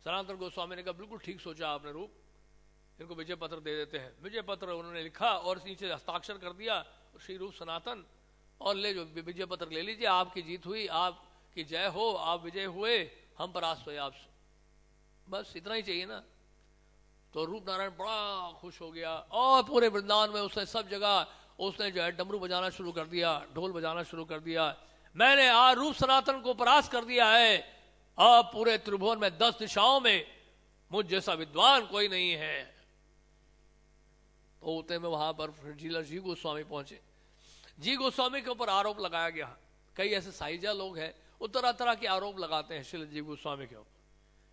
सनातन गोस्वामी ने कहा बिल्कुल ठीक सोचा आपने रूप, इनको विजय पत्र दे देते हैं। विजय पत्र उन्होंने लिखा और नीचे हस्ताक्षर कर दिया श्री रूप सनातन, और ले जो विजय पत्र ले लीजिए, आपकी जीत हुई, आपकी जय हो, आप विजय हुए, हम परास्त हुए आपसे, बस इतना ही चाहिए ना। तो रूप नारायण बड़ा खुश हो गया और पूरे वृंदावन में उसने सब जगह उसने जो है डमरू बजाना शुरू कर दिया, ढोल बजाना शुरू कर दिया। मैंने आज रूप सनातन को परास्त कर दिया है, अब पूरे त्रिभुवन में 10 दिशाओं में मुझ जैसा विद्वान कोई नहीं है। तो होते में वहां पर फिर जी गोस्वामी पहुंचे। जी गोस्वामी के ऊपर आरोप लगाया गया। कई ऐसे साइजा लोग हैं वो तरह तरह के आरोप लगाते हैं श्रील जी गोस्वामी के ऊपर।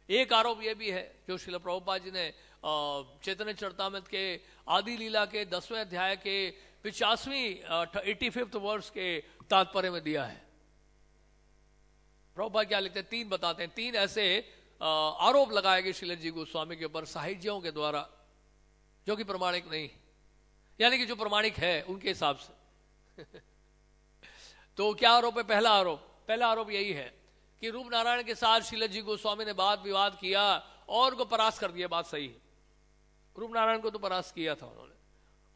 एक आरोप यह भी है जो श्रील प्रभुपाद जी ने चैतन्य चरितामृत के आदि लीला के 10वें अध्याय के 85वीं 85th वर्ष के तात्पर्य में दिया है। प्रभुपाद क्या लिखते हैं, 3 बताते हैं, 3 ऐसे आरोप लगाए गए श्रील जी गोस्वामी के ऊपर साहिज्यों के द्वारा, जो कि प्रमाणिक नहीं, यानी कि जो प्रमाणिक है उनके हिसाब से। तो क्या आरोप है? पहला आरोप यही है कि रूप नारायण के साथ श्रील जी गोस्वामी ने वाद विवाद किया और उनको परास्त कर दिया। बात सही है, रूप नारायण को तो परास्त किया था उन्होंने,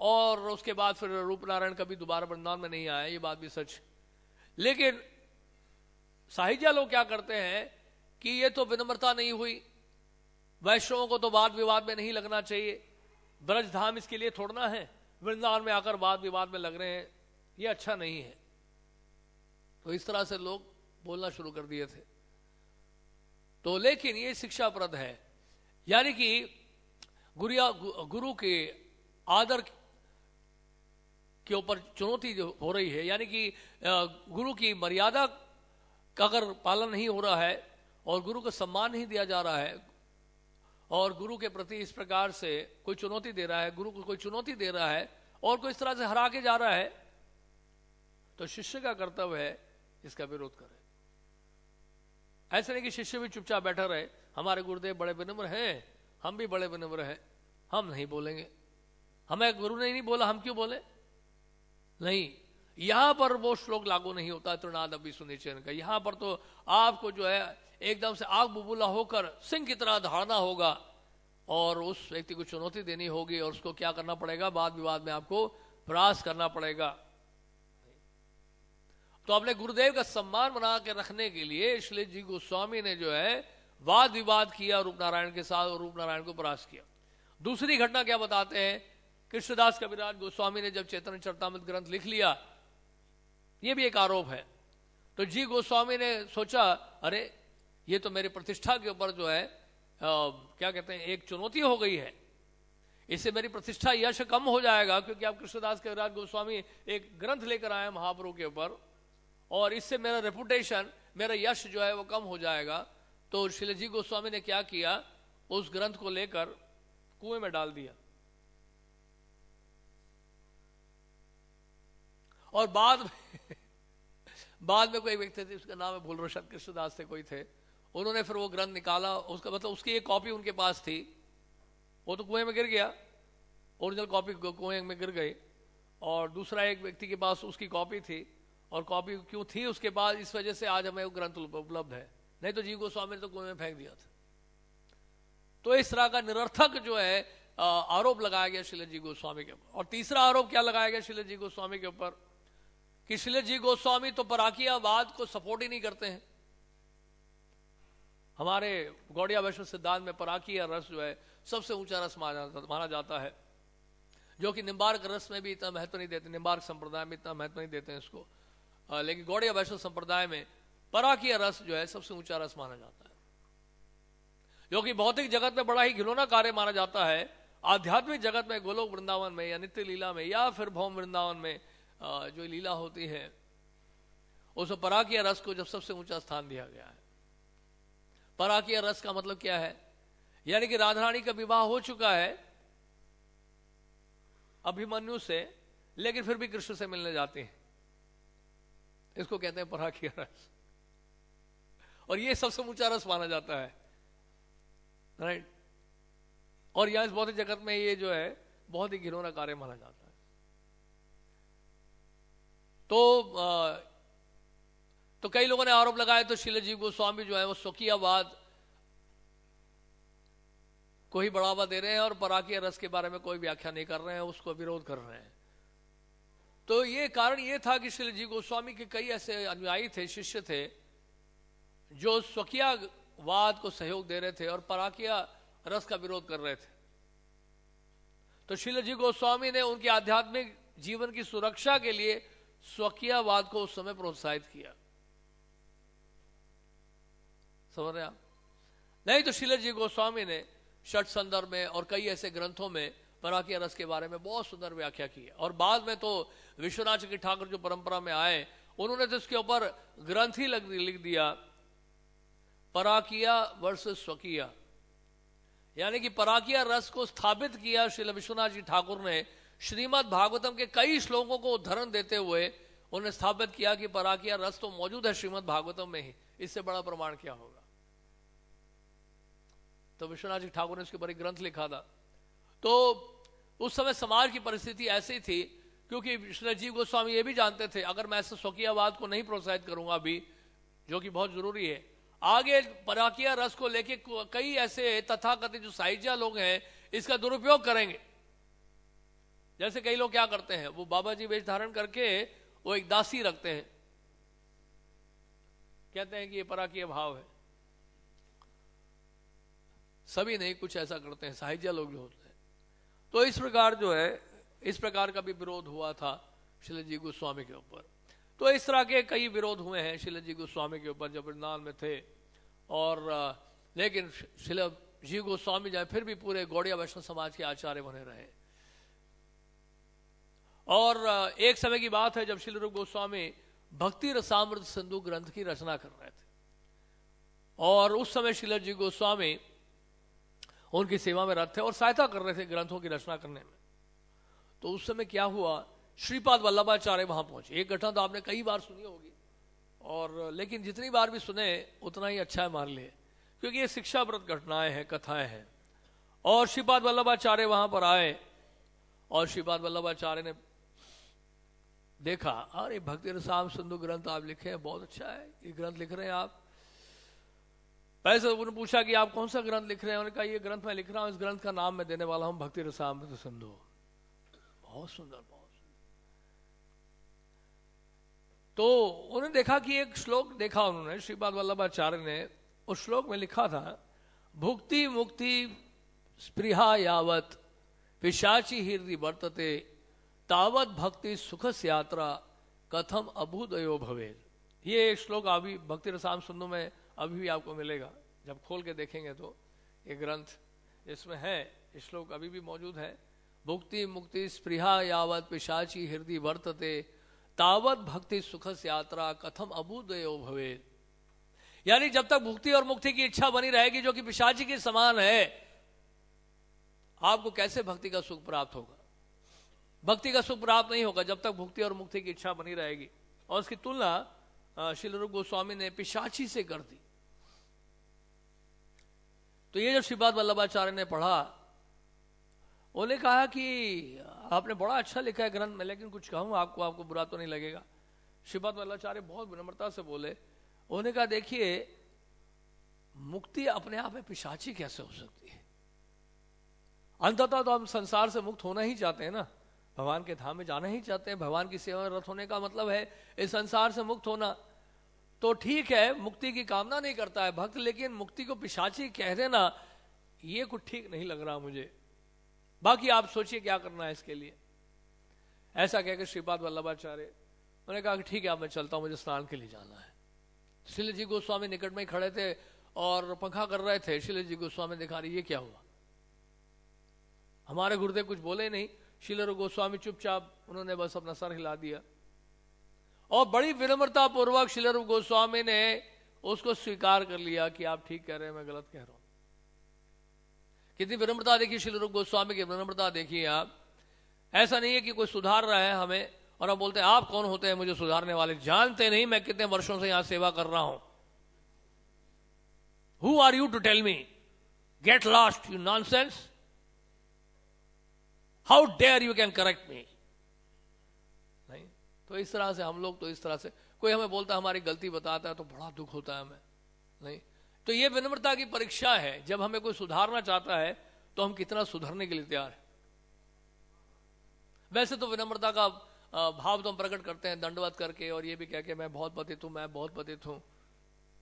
और उसके बाद फिर रूप नारायण कभी दोबारा वृंदावन में नहीं आया, ये बात भी सच। लेकिन साहिज्या लोग क्या करते हैं कि ये तो विनम्रता नहीं हुई, वैष्णवों को तो वाद विवाद में नहीं लगना चाहिए, ब्रज धाम इसके लिए छोड़ना है, वृंदावन में आकर वाद विवाद में लग रहे हैं, ये अच्छा नहीं है। तो इस तरह से लोग बोलना शुरू कर दिए थे। तो लेकिन ये शिक्षाप्रद है, यानी कि गुरु के आदर के ऊपर चुनौती जो हो रही है, यानी कि गुरु की मर्यादा का अगर पालन नहीं हो रहा है और गुरु को सम्मान नहीं दिया जा रहा है और गुरु के प्रति इस प्रकार से कोई चुनौती दे रहा है, गुरु को कोई चुनौती दे रहा है और कोई इस तरह से हरा के जा रहा है, तो शिष्य का कर्तव्य है इसका विरोध करे। ऐसे नहीं कि शिष्य भी चुपचाप बैठा रहे, हमारे गुरुदेव बड़े विनम्र हैं, हम भी बड़े विनम्र हैं, हम नहीं बोलेंगे, हमें गुरु ने नहीं बोला हम क्यों बोले। नहीं, यहां पर वो श्लोक लागू नहीं होता तृणाद अभी सुनिश्चय का। यहां पर तो आपको जो है एकदम से आग बुबूला होकर सिंह की तरह दहाड़ना होगा और उस व्यक्ति को चुनौती देनी होगी और उसको क्या करना पड़ेगा, वाद विवाद में आपको प्रयास करना पड़ेगा। तो अपने गुरुदेव का सम्मान बना के रखने के लिए श्री जी गोस्वामी ने जो है वाद विवाद किया रूप नारायण के साथ और रूप नारायण को परास्त किया। दूसरी घटना क्या बताते हैं, कृष्णदास कविराज गोस्वामी ने जब चैतन्य चरितामृत ग्रंथ लिख लिया, यह भी एक आरोप है। तो जी गोस्वामी ने सोचा अरे ये तो मेरी प्रतिष्ठा के ऊपर जो है क्या कहते हैं एक चुनौती हो गई है, इससे मेरी प्रतिष्ठा यश कम हो जाएगा, क्योंकि आप कृष्णदास कविराज गोस्वामी एक ग्रंथ लेकर आए महाप्रभु के ऊपर और इससे मेरा रेपुटेशन, मेरा यश जो है वो कम हो जाएगा। तो श्री जी गोस्वामी ने क्या किया, उस ग्रंथ को लेकर कुएं में डाल दिया और बाद में कोई व्यक्ति थे, उसका नाम है भूल रहा, शायद कृष्णदास थे कोई थे, उन्होंने फिर वो ग्रंथ निकाला, उसका मतलब उसकी एक कॉपी उनके पास थी, वो तो कुएं में गिर गया, ओरिजिनल कॉपी कुएं में गिर गई, और दूसरा एक व्यक्ति के पास उसकी कॉपी थी, और कॉपी क्यों थी उसके पास, इस वजह से आज हमें वो ग्रंथ उपलब्ध है, नहीं तो जी गोस्वामी ने तो कुएं में फेंक दिया था। तो इस तरह का निरर्थक जो है आरोप लगाया गया श्रील जी गोस्वामी के ऊपर। और तीसरा आरोप क्या लगाया गया श्रील जी गोस्वामी के ऊपर कि श्रील जी गोस्वामी तो पराकियावाद को सपोर्ट ही नहीं करते हैं। हमारे गौड़िया वैष्णव सिद्धांत में पराकिया रस जो है सबसे ऊंचा रस माना जाता है, जो कि निम्बार्क रस में भी इतना महत्व नहीं देते, निम्बार्क संप्रदाय में इतना महत्व नहीं देते हैं इसको, लेकिन गौड़िया वैष्णव संप्रदाय में पराकिया रस जो है सबसे ऊंचा रस माना जाता है, जो कि भौतिक जगत में बड़ा ही घिनौना कार्य माना जाता है। आध्यात्मिक जगत में गोलोक वृंदावन में या नित्य लीला में या फिर भौम वृंदावन में जो लीला होती है उसमें पराकिया रस को जब सबसे ऊंचा स्थान दिया गया है। पराकिया रस का मतलब क्या है, यानी कि राधा रानी का विवाह हो चुका है अभिमन्यु से, लेकिन फिर भी कृष्ण से मिलने जाते हैं, इसको कहते हैं पराकिया रस, और ये सबसे ऊंचा रस माना जाता है, राइट। और यहां इस भौतिक जगत में ये जो है बहुत ही घिनौना कार्य माना जाता है। तो कई लोगों ने आरोप लगाया तो श्रील जी गोस्वामी जो है वो स्वकीयवाद को ही बढ़ावा दे रहे हैं और पराकिया रस के बारे में कोई व्याख्या नहीं कर रहे हैं, उसको विरोध कर रहे हैं। तो ये कारण ये था कि श्रील जी गोस्वामी के कई ऐसे अनुयायी थे, शिष्य थे, जो स्वकीयवाद को सहयोग दे रहे थे और पराकिया रस का विरोध कर रहे थे। तो श्रील जी गोस्वामी ने उनके आध्यात्मिक जीवन की सुरक्षा के लिए स्वकीयवाद को उस समय प्रोत्साहित किया, समझ रहे आप? नहीं तो श्रील जी गोस्वामी ने षट संदर्भ में और कई ऐसे ग्रंथों में पराकिया रस के बारे में बहुत सुंदर व्याख्या की है। और बाद में तो विश्वनाथ चक्रवर्ती ठाकुर जो परंपरा में आए, उन्होंने तो इसके ऊपर ग्रंथ ही लिख दिया, पराकिया वर्सेस स्वकीय, यानी कि पराकिया रस को स्थापित किया श्रील विश्वनाथ जी ठाकुर ने श्रीमद् भागवतम के कई श्लोकों को उद्धरण देते हुए उन्होंने स्थापित किया कि पराकिया रस तो मौजूद है श्रीमद् भागवतम में ही, इससे बड़ा प्रमाण क्या होगा। तो विश्वनाथ जी ठाकुर ने उसके ऊपर एक ग्रंथ लिखा था। तो उस समय समाज की परिस्थिति ऐसी थी, क्योंकि श्री जी गोस्वामी ये भी जानते थे अगर मैं ऐसे स्वकीयवाद को नहीं प्रोत्साहित करूंगा अभी, जो कि बहुत जरूरी है, आगे पराकिया रस को लेके कई ऐसे तथाकथित जो साहिज्या लोग हैं इसका दुरुपयोग करेंगे। जैसे कई लोग क्या करते हैं, वो बाबा जी वेश धारण करके वो एक दासी रखते हैं, कहते हैं कि ये पराकिया भाव है। सभी नहीं, कुछ ऐसा करते हैं साहिज्या लोग जो होते हैं। तो इस प्रकार जो है, इस प्रकार का भी विरोध हुआ था श्रील जी गोस्वामी के ऊपर। तो इस तरह के कई विरोध हुए हैं श्रील जी गोस्वामी के ऊपर जब वृंदावन में थे। और लेकिन श्रील जी गोस्वामी जो है फिर भी पूरे गौड़िया वैष्णव समाज के आचार्य बने रहे। और एक समय की बात है जब श्रील रूप गोस्वामी भक्ति रसामृत सिंधु ग्रंथ की रचना कर रहे थे, और उस समय श्रील जी गोस्वामी उनकी सेवा में रथ थे और सहायता कर रहे थे ग्रंथों की रचना करने में। तो उस समय क्या हुआ, श्रीपाद वल्लभाचार्य वहां पहुंचे। एक घटना तो आपने कई बार सुनी होगी, और लेकिन जितनी बार भी सुने उतना ही अच्छा है मान लिए, क्योंकि ये शिक्षाप्रद घटनाएं हैं, कथाएं हैं। और श्रीपाद वल्लभाचार्य वहां पर आए और श्रीपाद वल्लभाचार्य ने देखा, अरे भक्ति रसाम सिंधु ग्रंथ आप लिखे हैं, बहुत अच्छा है, ये ग्रंथ लिख रहे हैं आप। पहले से उन्होंने पूछा कि आप कौन सा ग्रंथ लिख रहे हैं, उन्होंने कहा ये ग्रंथ मैं लिख रहा हूं, इस ग्रंथ का नाम मैं देने वाला हूं भक्ति रसामृत सिंधु। बहुत सुंदर, बहुत सुंदर। तो उन्होंने देखा कि एक श्लोक देखा उन्होंने, श्रीपाद वल्लभाचार्य ने उस श्लोक में लिखा था, भुक्ति मुक्ति स्पृहा यावत पिशाची हृदय वर्तते तावत भक्ति सुख यात्रा कथम अभुदयो भवेद। ये श्लोक अभी भक्ति रसाम सिंधु में अभी भी आपको मिलेगा, जब खोल के देखेंगे तो ये ग्रंथ इसमें है, इस श्लोक अभी भी मौजूद है। भुक्ति मुक्ति स्पृहा यावत पिशाची हृदय वर्तते तावत भक्ति सुख यात्रा कथम अभुदयो भवेद। यानी जब तक भुक्ति और मुक्ति की इच्छा बनी रहेगी जो कि पिशाची के समान है, आपको कैसे भक्ति का सुख प्राप्त होगा? भक्ति का सुख प्राप्त नहीं होगा जब तक भुक्ति और मुक्ति की इच्छा बनी रहेगी। और उसकी तुलना श्रील रूप गोस्वामी ने पिशाची से कर दी। तो ये जब श्रीपाद वल्लभाचार्य ने पढ़ा, उन्होंने कहा कि आपने बड़ा अच्छा लिखा है ग्रंथ में, लेकिन कुछ कहूँ आपको, आपको बुरा तो नहीं लगेगा। श्रीपाद वल्लभाचार्य बहुत विनम्रता से बोले, उन्होंने कहा देखिए मुक्ति अपने आप में पिशाची कैसे हो सकती है? अंततः तो हम संसार से मुक्त होना ही चाहते हैं ना, भगवान के धाम में जाना ही चाहते हैं। भगवान की सेवा में रत होने का मतलब है इस संसार से मुक्त होना। तो ठीक है, मुक्ति की कामना नहीं करता है भक्त, लेकिन मुक्ति को पिशाची कह देना ये कुछ ठीक नहीं लग रहा मुझे। बाकी आप सोचिए क्या करना है इसके लिए। ऐसा कहकर श्रीपाद वल्लभाचार्य उन्होंने कहा कि ठीक है अब मैं चलता हूं, मुझे स्नान के लिए जाना है। श्रील जी गोस्वामी निकट में ही खड़े थे और पंखा कर रहे थे। श्रील जी गोस्वामी दिखा रही ये क्या हुआ, हमारे गुरुदेव कुछ बोले नहीं। श्रील गोस्वामी चुपचाप उन्होंने बस अपना सर हिला दिया और बड़ी विनम्रता पूर्वक श्रील गोस्वामी ने उसको स्वीकार कर लिया कि आप ठीक कह रहे हैं, मैं गलत कह रहा हूं। कितनी विनम्रता देखिए श्रील गोस्वामी की, विनम्रता देखिए आप। ऐसा नहीं है कि कोई सुधार रहा है हमें और हम बोलते हैं आप कौन होते हैं मुझे सुधारने वाले, जानते नहीं मैं कितने वर्षों से यहां सेवा कर रहा हूं। Who are you to tell me, get lost you nonsense, how dare you can correct me. नहीं तो इस तरह से हम लोग, तो इस तरह से कोई हमें बोलता है हमारी गलती बताता है तो बड़ा दुख होता है हमें। नहीं तो ये विनम्रता की परीक्षा है। जब हमें कोई सुधारना चाहता है तो हम कितना सुधरने के लिए तैयार हैं। वैसे तो विनम्रता का भाव तो हम प्रकट करते हैं दंडवत करके और ये भी कह के मैं बहुत पतित हूं, मैं बहुत पतित हूं।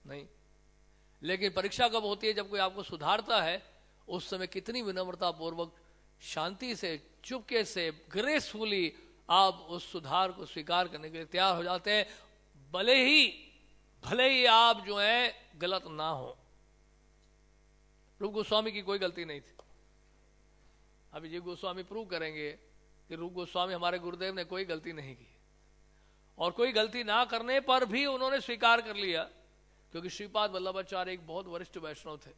नहीं, लेकिन परीक्षा कब होती है? जब कोई आपको सुधारता है, उस समय कितनी विनम्रता पूर्वक, शांति से, चुपके से, ग्रेसफुली आप उस सुधार को स्वीकार करने के लिए तैयार हो जाते हैं, भले ही आप जो है गलत ना हो। रूप गोस्वामी की कोई गलती नहीं थी। अभी जी गोस्वामी प्रूव करेंगे कि रूप गोस्वामी हमारे गुरुदेव ने कोई गलती नहीं की, और कोई गलती ना करने पर भी उन्होंने स्वीकार कर लिया, क्योंकि श्रीपाद वल्लभाचार्य एक बहुत वरिष्ठ वैष्णव थे।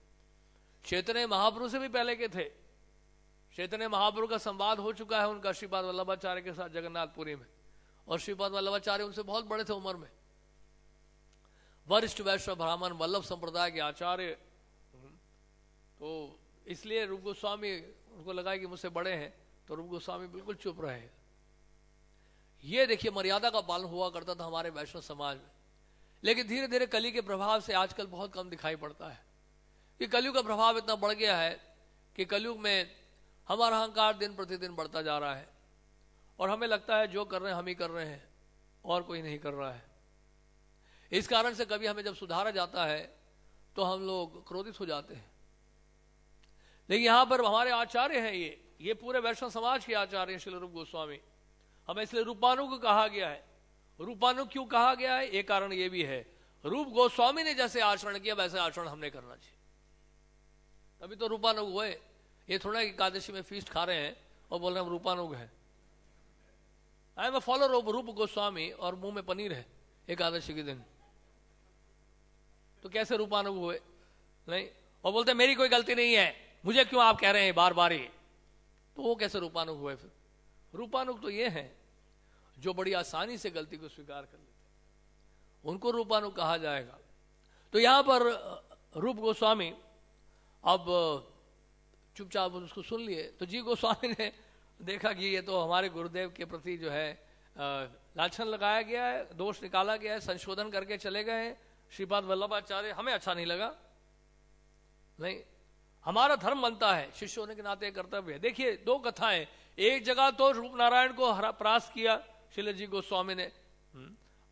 चैतन्य महाप्रभु से भी पहले के थे। चैतन्य महाप्रभु का संवाद हो चुका है उनका श्रीपाद वल्लभाचार्य के साथ जगन्नाथपुरी में, और श्रीपाद वल्लभाचार्य उनसे बहुत बड़े थे उम्र में। वरिष्ठ वैष्णव ब्राह्मण वल्लभ संप्रदाय के आचार्य, तो इसलिए रूप गोस्वामी उनको लगा कि मुझसे बड़े हैं, तो रूप गोस्वामी बिल्कुल चुप रहे। ये देखिए मर्यादा का पालन हुआ करता था हमारे वैष्णव समाज में। लेकिन धीरे धीरे कली के प्रभाव से आजकल बहुत कम दिखाई पड़ता है कि कलयुग का प्रभाव इतना बढ़ गया है कि कलयुग में हमारा अहंकार दिन प्रतिदिन बढ़ता जा रहा है और हमें लगता है जो कर रहे हैं हम ही कर रहे हैं और कोई नहीं कर रहा है। इस कारण से कभी हमें जब सुधारा जाता है तो हम लोग क्रोधित हो जाते हैं। लेकिन यहां पर हमारे आचार्य हैं, ये पूरे वैष्णव समाज के आचार्य हैं श्रील रूप गोस्वामी। हमें इसलिए रूपानु को कहा गया है। रूपानु क्यों कहा गया है? एक कारण ये भी है, रूप गोस्वामी ने जैसे आचरण किया वैसे आचरण हमने करना चाहिए, तभी तो रूपानुग हुए। ये थोड़ा एकादशी में फीस्ट खा रहे हैं और बोल रहे हैं हम रूपानुग है। I am a follower of Rupa Goswami और मुंह में पनीर है एकादशी के दिन, तो कैसे रूपानुग हुए? नहीं, और बोलते मेरी कोई गलती नहीं है, मुझे क्यों आप कह रहे हैं बार बार ही, तो वो कैसे रूपानुग हुए? फिर रूपानुग तो ये है जो बड़ी आसानी से गलती को स्वीकार कर लेते, उनको रूपानुग कहा जाएगा। तो यहां पर रूप गोस्वामी अब चुपचाप उसको सुन लिए। तो जी गोस्वामी ने देखा कि ये तो हमारे गुरुदेव के प्रति जो है लाछन लगाया गया है, दोष निकाला गया है, संशोधन करके चले गए हैं श्रीपाद वल्लभाचार्य, हमें अच्छा नहीं लगा। नहीं, हमारा धर्म बनता है, शिष्य होने के नाते कर्तव्य है। देखिए दो कथाएं, एक जगह तो रूप नारायण को परास्त किया श्रील जी गोस्वामी ने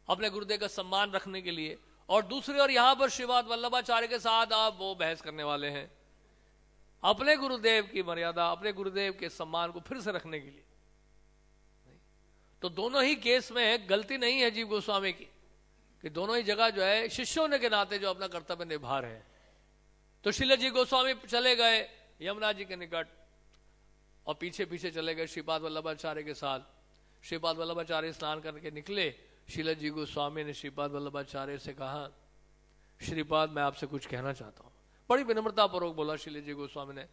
अपने गुरुदेव का सम्मान रखने के लिए, और दूसरी ओर यहां पर श्रीपाद वल्लभाचार्य के साथ आप वो बहस करने वाले हैं अपने गुरुदेव की मर्यादा, अपने गुरुदेव के सम्मान को फिर से रखने के लिए। तो दोनों ही केस में गलती नहीं है जीव गोस्वामी की, कि दोनों ही जगह जो है शिष्य होने के नाते जो अपना कर्तव्य निभा रहे हैं। तो श्रील जी गोस्वामी चले गए यमुना जी के निकट और पीछे पीछे चले गए श्रीपाद वल्लभाचार्य के साथ। श्रीपाद वल्लभाचार्य स्नान करके निकले। श्रील जी गोस्वामी ने श्रीपाद वल्लभाचार्य से कहा, श्रीपाद मैं आपसे कुछ कहना चाहता हूं। बड़ी विनम्रता पूर्वक बोला श्रील जी गोस्वामी ने,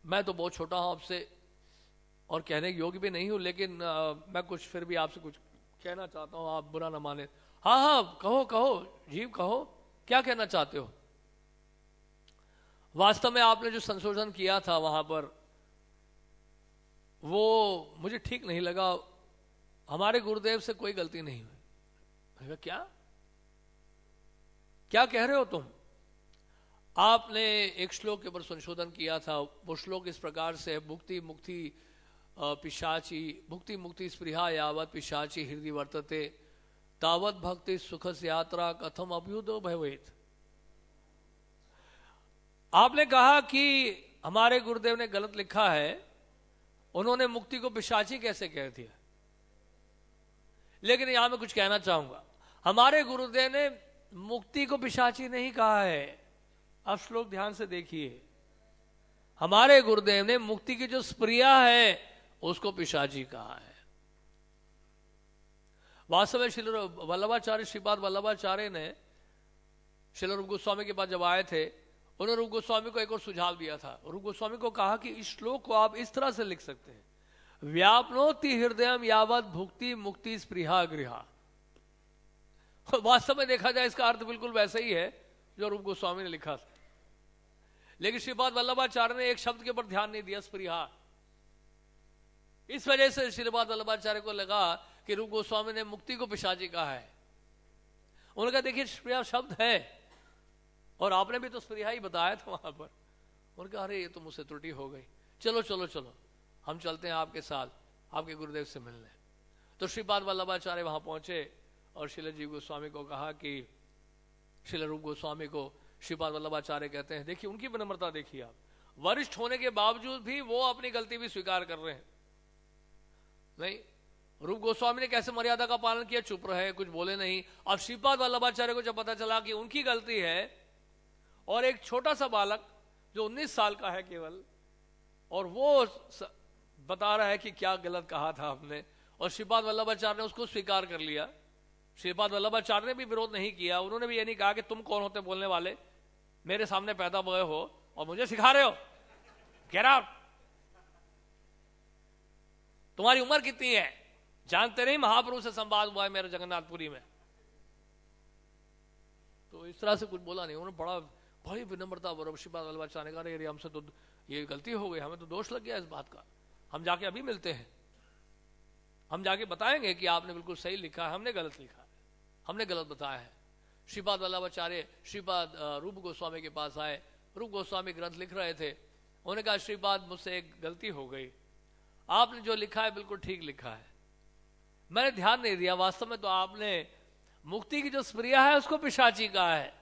मैं तो बहुत छोटा हूं आपसे और कहने के योग्य भी नहीं हूं, लेकिन मैं कुछ फिर भी आपसे कुछ कहना चाहता हूं, आप बुरा ना माने। हाँ हाँ कहो कहो जीव कहो, क्या कहना चाहते हो? वास्तव में आपने जो संशोधन किया था वहां पर, वो मुझे ठीक नहीं लगा। हमारे गुरुदेव से कोई गलती नहीं हुई। मैंने कहा क्या क्या कह रहे हो तुम? आपने एक श्लोक के ऊपर संशोधन किया था। वो श्लोक इस प्रकार से, भुक्ति मुक्ति पिशाची, भुक्ति मुक्ति स्पृहा यावत पिशाची हृदय वर्तते तावत भक्ति सुख से यात्रा कथम अभ्युदो भवेत। आपने कहा कि हमारे गुरुदेव ने गलत लिखा है, उन्होंने मुक्ति को पिशाची कैसे कह दिया। लेकिन यहां मैं कुछ कहना चाहूंगा, हमारे गुरुदेव ने मुक्ति को पिशाची नहीं कहा है। अब श्लोक ध्यान से देखिए, हमारे गुरुदेव ने मुक्ति की जो स्प्रिया है उसको पिशाची कहा है। वास्तव में श्री वल्लभाचार्य, श्रीपाद वल्लभाचार्य ने श्री रूप गोस्वामी के पास जब आए थे, उन्होंने रूप गोस्वामी को एक और सुझाव दिया था। रूप गोस्वामी को कहा कि इस श्लोक को आप इस तरह से लिख सकते हैं, व्यापनोति हृदयम यावत भुक्ति मुक्ति स्पृहा गृहा। वास्तव में देखा जाए इसका अर्थ बिल्कुल वैसा ही है जो रूप गोस्वामी ने लिखा था, लेकिन श्रीपाद वल्लभाचार्य ने एक शब्द के ऊपर ध्यान नहीं दिया, स्पृहा। इस वजह से श्रीपाद वल्लभाचार्य को लगा कि रूप गोस्वामी ने मुक्ति को पिशाची कहा है। उन्होंने कहा देखिए स्पृहा शब्द है और आपने भी तो स्पृहा ही बताया था वहां पर। उन्होंने कहा अरे ये तो मुझसे त्रुटि हो गई, चलो चलो चलो हम चलते हैं आपके साथ आपके गुरुदेव से मिलने। तो श्रीपाद वल्लभाचार्य वहां पहुंचे और श्रील जीव गोस्वामी को कहा कि श्रील रूप गोस्वामी को श्रीपाद वल्लभाचार्य कहते हैं, देखिए उनकी विनम्रता देखिए आप, वरिष्ठ होने के बावजूद भी वो अपनी गलती भी स्वीकार कर रहे हैं। नहीं, रूप गोस्वामी ने कैसे मर्यादा का पालन किया, चुप रहे, कुछ बोले नहीं। अब श्रीपाद वल्लभाचार्य को जब पता चला कि उनकी गलती है और एक छोटा सा बालक जो 19 साल का है केवल, और वो बता रहा है कि क्या गलत कहा था आपने, और श्रीपाद वल्लभाचार्य ने उसको स्वीकार कर लिया। श्रीपाद वल्लभाचार्य ने भी विरोध नहीं किया, उन्होंने भी ये नहीं कहा कि तुम कौन होते बोलने वाले, मेरे सामने पैदा हुए हो और मुझे सिखा रहे हो, गेट आउट, तुम्हारी उम्र कितनी है, जानते नहीं महाप्रभु से संवाद हुआ है मेरे जगन्नाथपुरी में। तो इस तरह से कुछ बोला नहीं उन्होंने, बड़ी विनम्रता बरब श्रीपाद वल्लभाचार्य ने कहा अरे हमसे तो ये गलती हो गई, हमें तो दोष लग गया इस बात का, हम जाके अभी मिलते हैं, हम जाके बताएंगे कि आपने बिल्कुल सही लिखा है, हमने गलत लिखा है, हमने गलत बताया है। श्रीपाद वल्लभाचार्य श्रीपाद रूप गोस्वामी के पास आए, रूप गोस्वामी ग्रंथ लिख रहे थे। उन्होंने कहा श्रीपाद मुझसे एक गलती हो गई, आपने जो लिखा है बिल्कुल ठीक लिखा है, मैंने ध्यान नहीं दिया, वास्तव में तो आपने मुक्ति की जो स्प्रिया है उसको पिशाची कहा है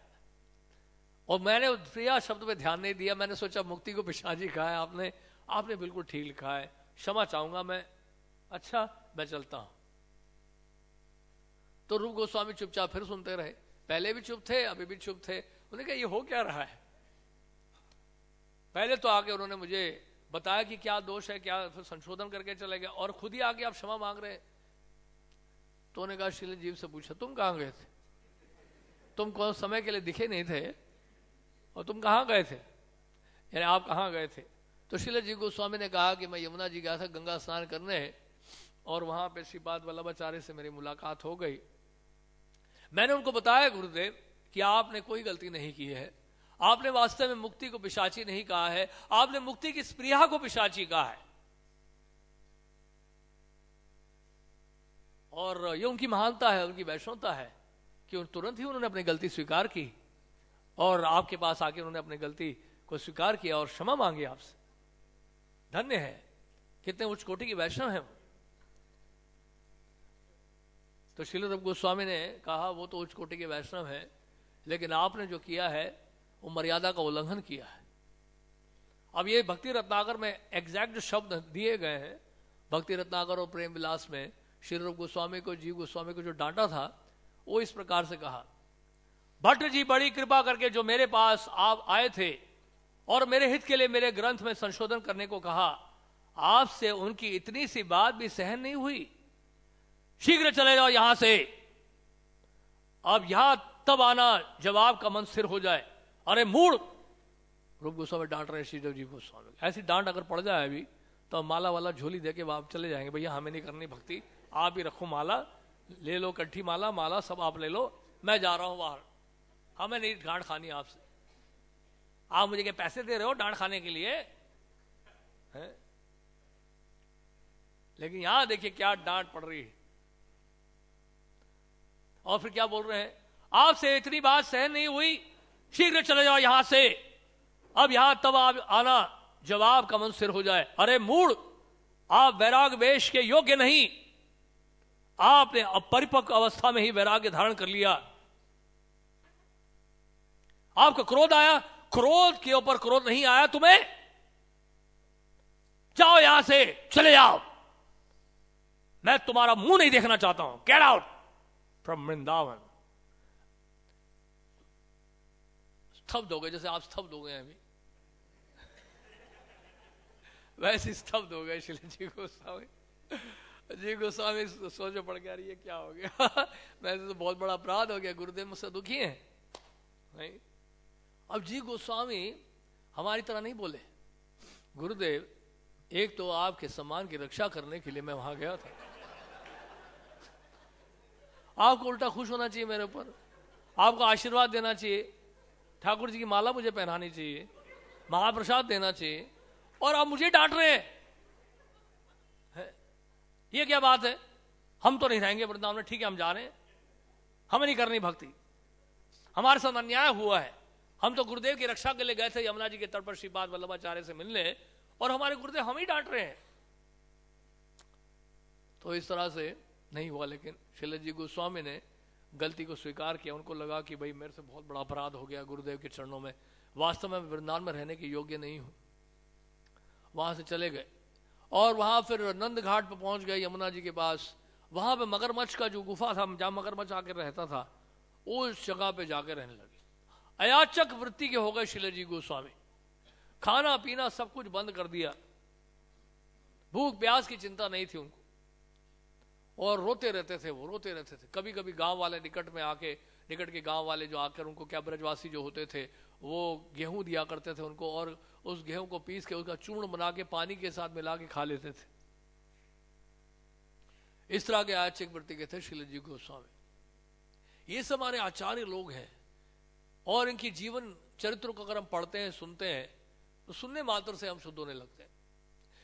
और मैंने प्रिया शब्द पे ध्यान नहीं दिया, मैंने सोचा मुक्ति को पिशाची कहा है आपने बिल्कुल ठीक लिखा है, क्षमा चाहूंगा मैं, अच्छा मैं चलता हूं। तो रूप गोस्वामी चुपचाप फिर सुनते रहे, पहले भी चुप थे अभी भी चुप थे। उन्होंने कहा ये हो क्या रहा है, पहले तो आके उन्होंने मुझे बताया कि क्या दोष है, क्या, फिर संशोधन करके चले गए और खुद ही आके आप क्षमा मांग रहे हैं। तो उन्होंने कहा श्रील जीव से पूछा तुम कहां गए थे, तुम कौन समय के लिए दिखे नहीं थे और तुम कहां गए थे, यानी आप कहां गए थे। तो श्रील जी गोस्वामी ने कहा कि मैं यमुना जी गया था गंगा स्नान करने और वहां पे श्रीपाद वल्लभाचार्य से मेरी मुलाकात हो गई। मैंने उनको बताया गुरुदेव कि आपने कोई गलती नहीं की है, आपने वास्तव में मुक्ति को पिशाची नहीं कहा है, आपने मुक्ति की स्पृहा को पिशाची कहा है। और ये उनकी महानता है, उनकी वैष्णवता है कि तुरंत ही उन्होंने अपनी गलती स्वीकार की और आपके पास आके उन्होंने अपनी गलती को स्वीकार किया और क्षमा मांगी आपसे। धन्य है, कितने उच्च कोटि की वैष्णव है। तो श्रील रूप गोस्वामी ने कहा वो तो उच्च कोटि के वैष्णव है, लेकिन आपने जो किया है वो मर्यादा का उल्लंघन किया है। अब ये भक्ति रत्नाकर में एग्जैक्ट जो शब्द दिए गए हैं, भक्ति रत्नाकर और प्रेम विलास में श्रील रूप गोस्वामी को, जीव गोस्वामी को जो डांटा था वो इस प्रकार से कहा, भट्ट जी बड़ी कृपा करके जो मेरे पास आप आए थे और मेरे हित के लिए मेरे ग्रंथ में संशोधन करने को कहा, आपसे उनकी इतनी सी बात भी सहन नहीं हुई, शीघ्र चले जाओ यहां से, अब यहां तब आना जब आपका मन स्थिर हो जाए। अरे मूड, रूप गोस्वामी डांट रहे श्रीदेव जी गोस्वामी, ऐसी डांट अगर पड़ जाए अभी तो माला वाला झोली देके आप चले जाएंगे, भैया हमें नहीं करनी भक्ति, आप ही रखो माला, ले लो कट्ठी माला सब आप ले लो, मैं जा रहा हूं बाहर, हमें नहीं गांठ खानी आपसे। आप मुझे क्या पैसे दे रहे हो डांट खाने के लिए है? लेकिन यहां देखिए क्या डांट पड़ रही है। और फिर क्या बोल रहे हैं, आपसे इतनी बात सहन नहीं हुई, शीघ्र चले जाओ यहां से, अब यहां तब आप आना जवाब का मन सिर हो जाए। अरे मूढ़, आप वैराग वेश के योग्य नहीं, आपने अपरिपक्व अवस्था में ही वैराग्य धारण कर लिया। आपको क्रोध आया, क्रोध के ऊपर क्रोध नहीं आया तुम्हें, जाओ यहां से, चले जाओ, मैं तुम्हारा मुंह नहीं देखना चाहता हूं, गेट आउट फ्रॉम वृंदावन। स्तब्ध हो गए, जैसे आप स्तब्ध हो गए हैं अभी, वैसे स्तब्ध हो गए श्रील जी गोस्वामी। जी गोस्वामी सोचो पड़ गया, ये क्या हो गया वैसे तो बहुत बड़ा अपराध हो गया, गुरुदेव मुझसे दुखी हैं नहीं। अब जी गोस्वामी हमारी तरह नहीं बोले, गुरुदेव एक तो आपके सम्मान की रक्षा करने के लिए मैं वहां गया था, आपको उल्टा खुश होना चाहिए मेरे ऊपर, आपको आशीर्वाद देना चाहिए, ठाकुर जी की माला मुझे पहनानी चाहिए, महाप्रसाद देना चाहिए, और आप मुझे डांट रहे हैं। ये क्या बात है, हम तो नहीं रहेंगे वृंदावन में, ठीक है हम जा रहे हैं, हमें नहीं करनी भक्ति, हमारे साथ अन्याय हुआ है, हम तो गुरुदेव की रक्षा के लिए गए थे यमुना जी के तट पर श्रीपाद वल्लभाचार्य से मिलने, और हमारे गुरुदेव हम ही डांट रहे हैं। तो इस तरह से नहीं हुआ, लेकिन श्रील जी गोस्वामी ने गलती को स्वीकार किया, उनको लगा कि भाई मेरे से बहुत बड़ा अपराध हो गया गुरुदेव के चरणों में, वास्तव में वृंदावन में रहने के योग्य नहीं हूं। वहां से चले गए और वहां फिर नंद घाट पर पहुंच गए यमुना जी के पास, वहां पे मगरमच्छ का जो गुफा था जहां मगरमच्छ आकर रहता था, उस जगह पे जाकर रहने लगे। अयाचक वृत्ति के हो गए श्रील जी गोस्वामी, खाना पीना सब कुछ बंद कर दिया, भूख प्यास की चिंता नहीं थी उनको, और रोते रहते थे, वो रोते रहते थे। कभी कभी गांव वाले निकट में आके, निकट के गांव वाले जो आकर उनको, क्या ब्रजवासी जो होते थे वो गेहूं दिया करते थे उनको, और उस गेहूं को पीस के उसका चूर्ण बना के पानी के साथ मिला के खा लेते थे। इस तरह के आयाचक वृत्ति के थे श्रील जी गोस्वामी। ये सब हमारे आचार्य लोग हैं, और इनकी जीवन चरित्र को अगर हम पढ़ते हैं, सुनते हैं, तो सुनने मात्र से हम शुद्ध होने लगते हैं।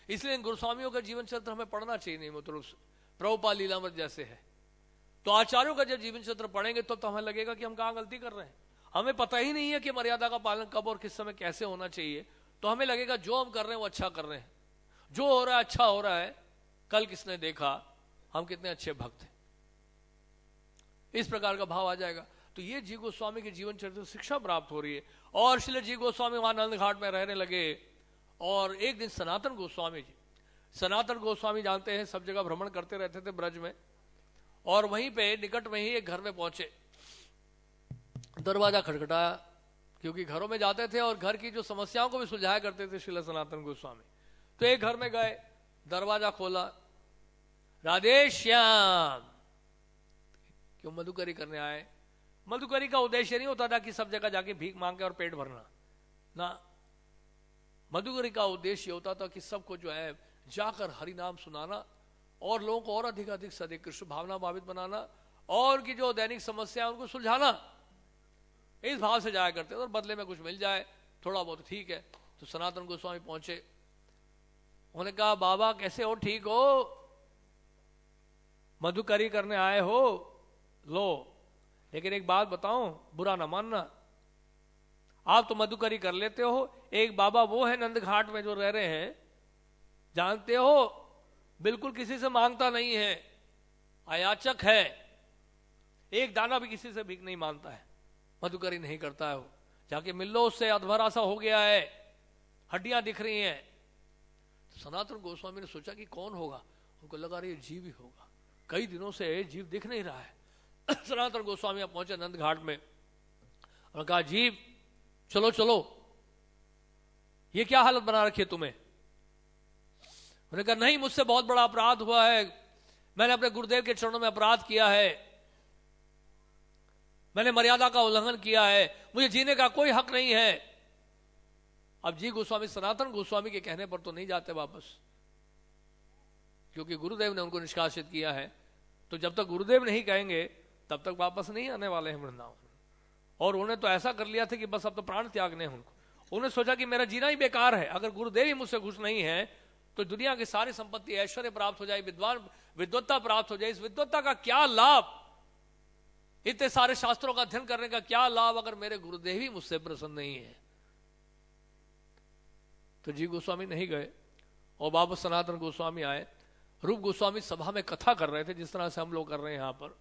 इसलिए इन गोस्वामियों का जीवन चरित्र हमें पढ़ना चाहिए नियमित रूप से, प्रभुपाद लीलामृत जैसे है। तो आचार्यों का जब जीवन चरित्र पढ़ेंगे तो हमें लगेगा कि हम कहां गलती कर रहे हैं, हमें पता ही नहीं है कि मर्यादा का पालन कब और किस समय कैसे होना चाहिए, तो हमें लगेगा जो हम कर रहे हैं वो अच्छा कर रहे हैं, जो हो रहा है अच्छा हो रहा है, कल किसने देखा हम कितने अच्छे भक्त हैं, इस प्रकार का भाव आ जाएगा। तो ये जी गोस्वामी के जीवन चरित्र से शिक्षा प्राप्त हो रही है। और श्रील जी गोस्वामी वहां नंद घाट में रहने लगे, और एक दिन सनातन गोस्वामी जी, सनातन गोस्वामी जानते हैं सब जगह भ्रमण करते रहते थे ब्रज में, और वहीं पे निकट में ही एक घर में पहुंचे, दरवाजा खटखटाया, क्योंकि घरों में जाते थे और घर की जो समस्याओं को भी सुलझाया करते थे श्रील सनातन गोस्वामी। तो एक घर में गए, दरवाजा खोला, राधे श्याम, क्यों मधुकरी करने आए। मधुकरी का उद्देश्य नहीं होता था कि सब जगह जाके भीख मांग के और पेट भरना ना, मधुकरी का उद्देश्य होता था कि सबको जो है जाकर हरि नाम सुनाना, और लोगों को और अधिक से अधिक कृष्ण भावना भावित बनाना, और की जो दैनिक समस्या है उनको सुलझाना, इस भाव से जाया करते, और बदले में कुछ मिल जाए थोड़ा बहुत ठीक है। तो सनातन गोस्वामी पहुंचे, उन्होंने कहा बाबा कैसे हो, ठीक हो, मधुकरी करने आए हो, लो, लेकिन एक बात बताऊं, बुरा ना मानना, आप तो मधुकरी कर लेते हो, एक बाबा वो है नंद घाट में जो रह रहे हैं, जानते हो बिल्कुल किसी से मांगता नहीं है, अयाचक है, एक दाना भी किसी से भीख नहीं मांगता है, मधुकरी नहीं करता है वो, जाके मिल लो उससे, अधभरा सा हो गया है, हड्डियां दिख रही हैं। तो सनातन गोस्वामी ने सोचा कि कौन होगा, उनको लगा रही जीव ही होगा, कई दिनों से जीव दिख नहीं रहा है। सनातन गोस्वामी पहुंचे नंद घाट में और कहा जीव चलो चलो, ये क्या हालत बना रखी है तुम्हें। उन्होंने कहा नहीं, मुझसे बहुत बड़ा अपराध हुआ है, मैंने अपने गुरुदेव के चरणों में अपराध किया है, मैंने मर्यादा का उल्लंघन किया है, मुझे जीने का कोई हक नहीं है। अब जी गोस्वामी सनातन गोस्वामी के कहने पर तो नहीं जाते वापस, क्योंकि गुरुदेव ने उनको निष्कासित किया है, तो जब तक गुरुदेव नहीं कहेंगे तब तक वापस नहीं आने वाले हैं वृंदावन। और उन्होंने तो ऐसा कर लिया था कि बस अब तो प्राण त्यागने हैं उनको, उन्होंने सोचा कि मेरा जीना ही बेकार है, अगर गुरुदेव ही मुझसे खुश नहीं है तो दुनिया की सारी संपत्ति ऐश्वर्य प्राप्त हो जाए, विद्वत्ता प्राप्त हो जाए, इस विद्वत्ता का क्या लाभ, इतने सारे शास्त्रों का अध्ययन करने का क्या लाभ अगर मेरे गुरुदेव ही मुझसे प्रसन्न नहीं है। तो जी गोस्वामी नहीं गए और वापस सनातन गोस्वामी आए। रूप गोस्वामी सभा में कथा कर रहे थे जिस तरह से हम लोग कर रहे हैं यहां पर,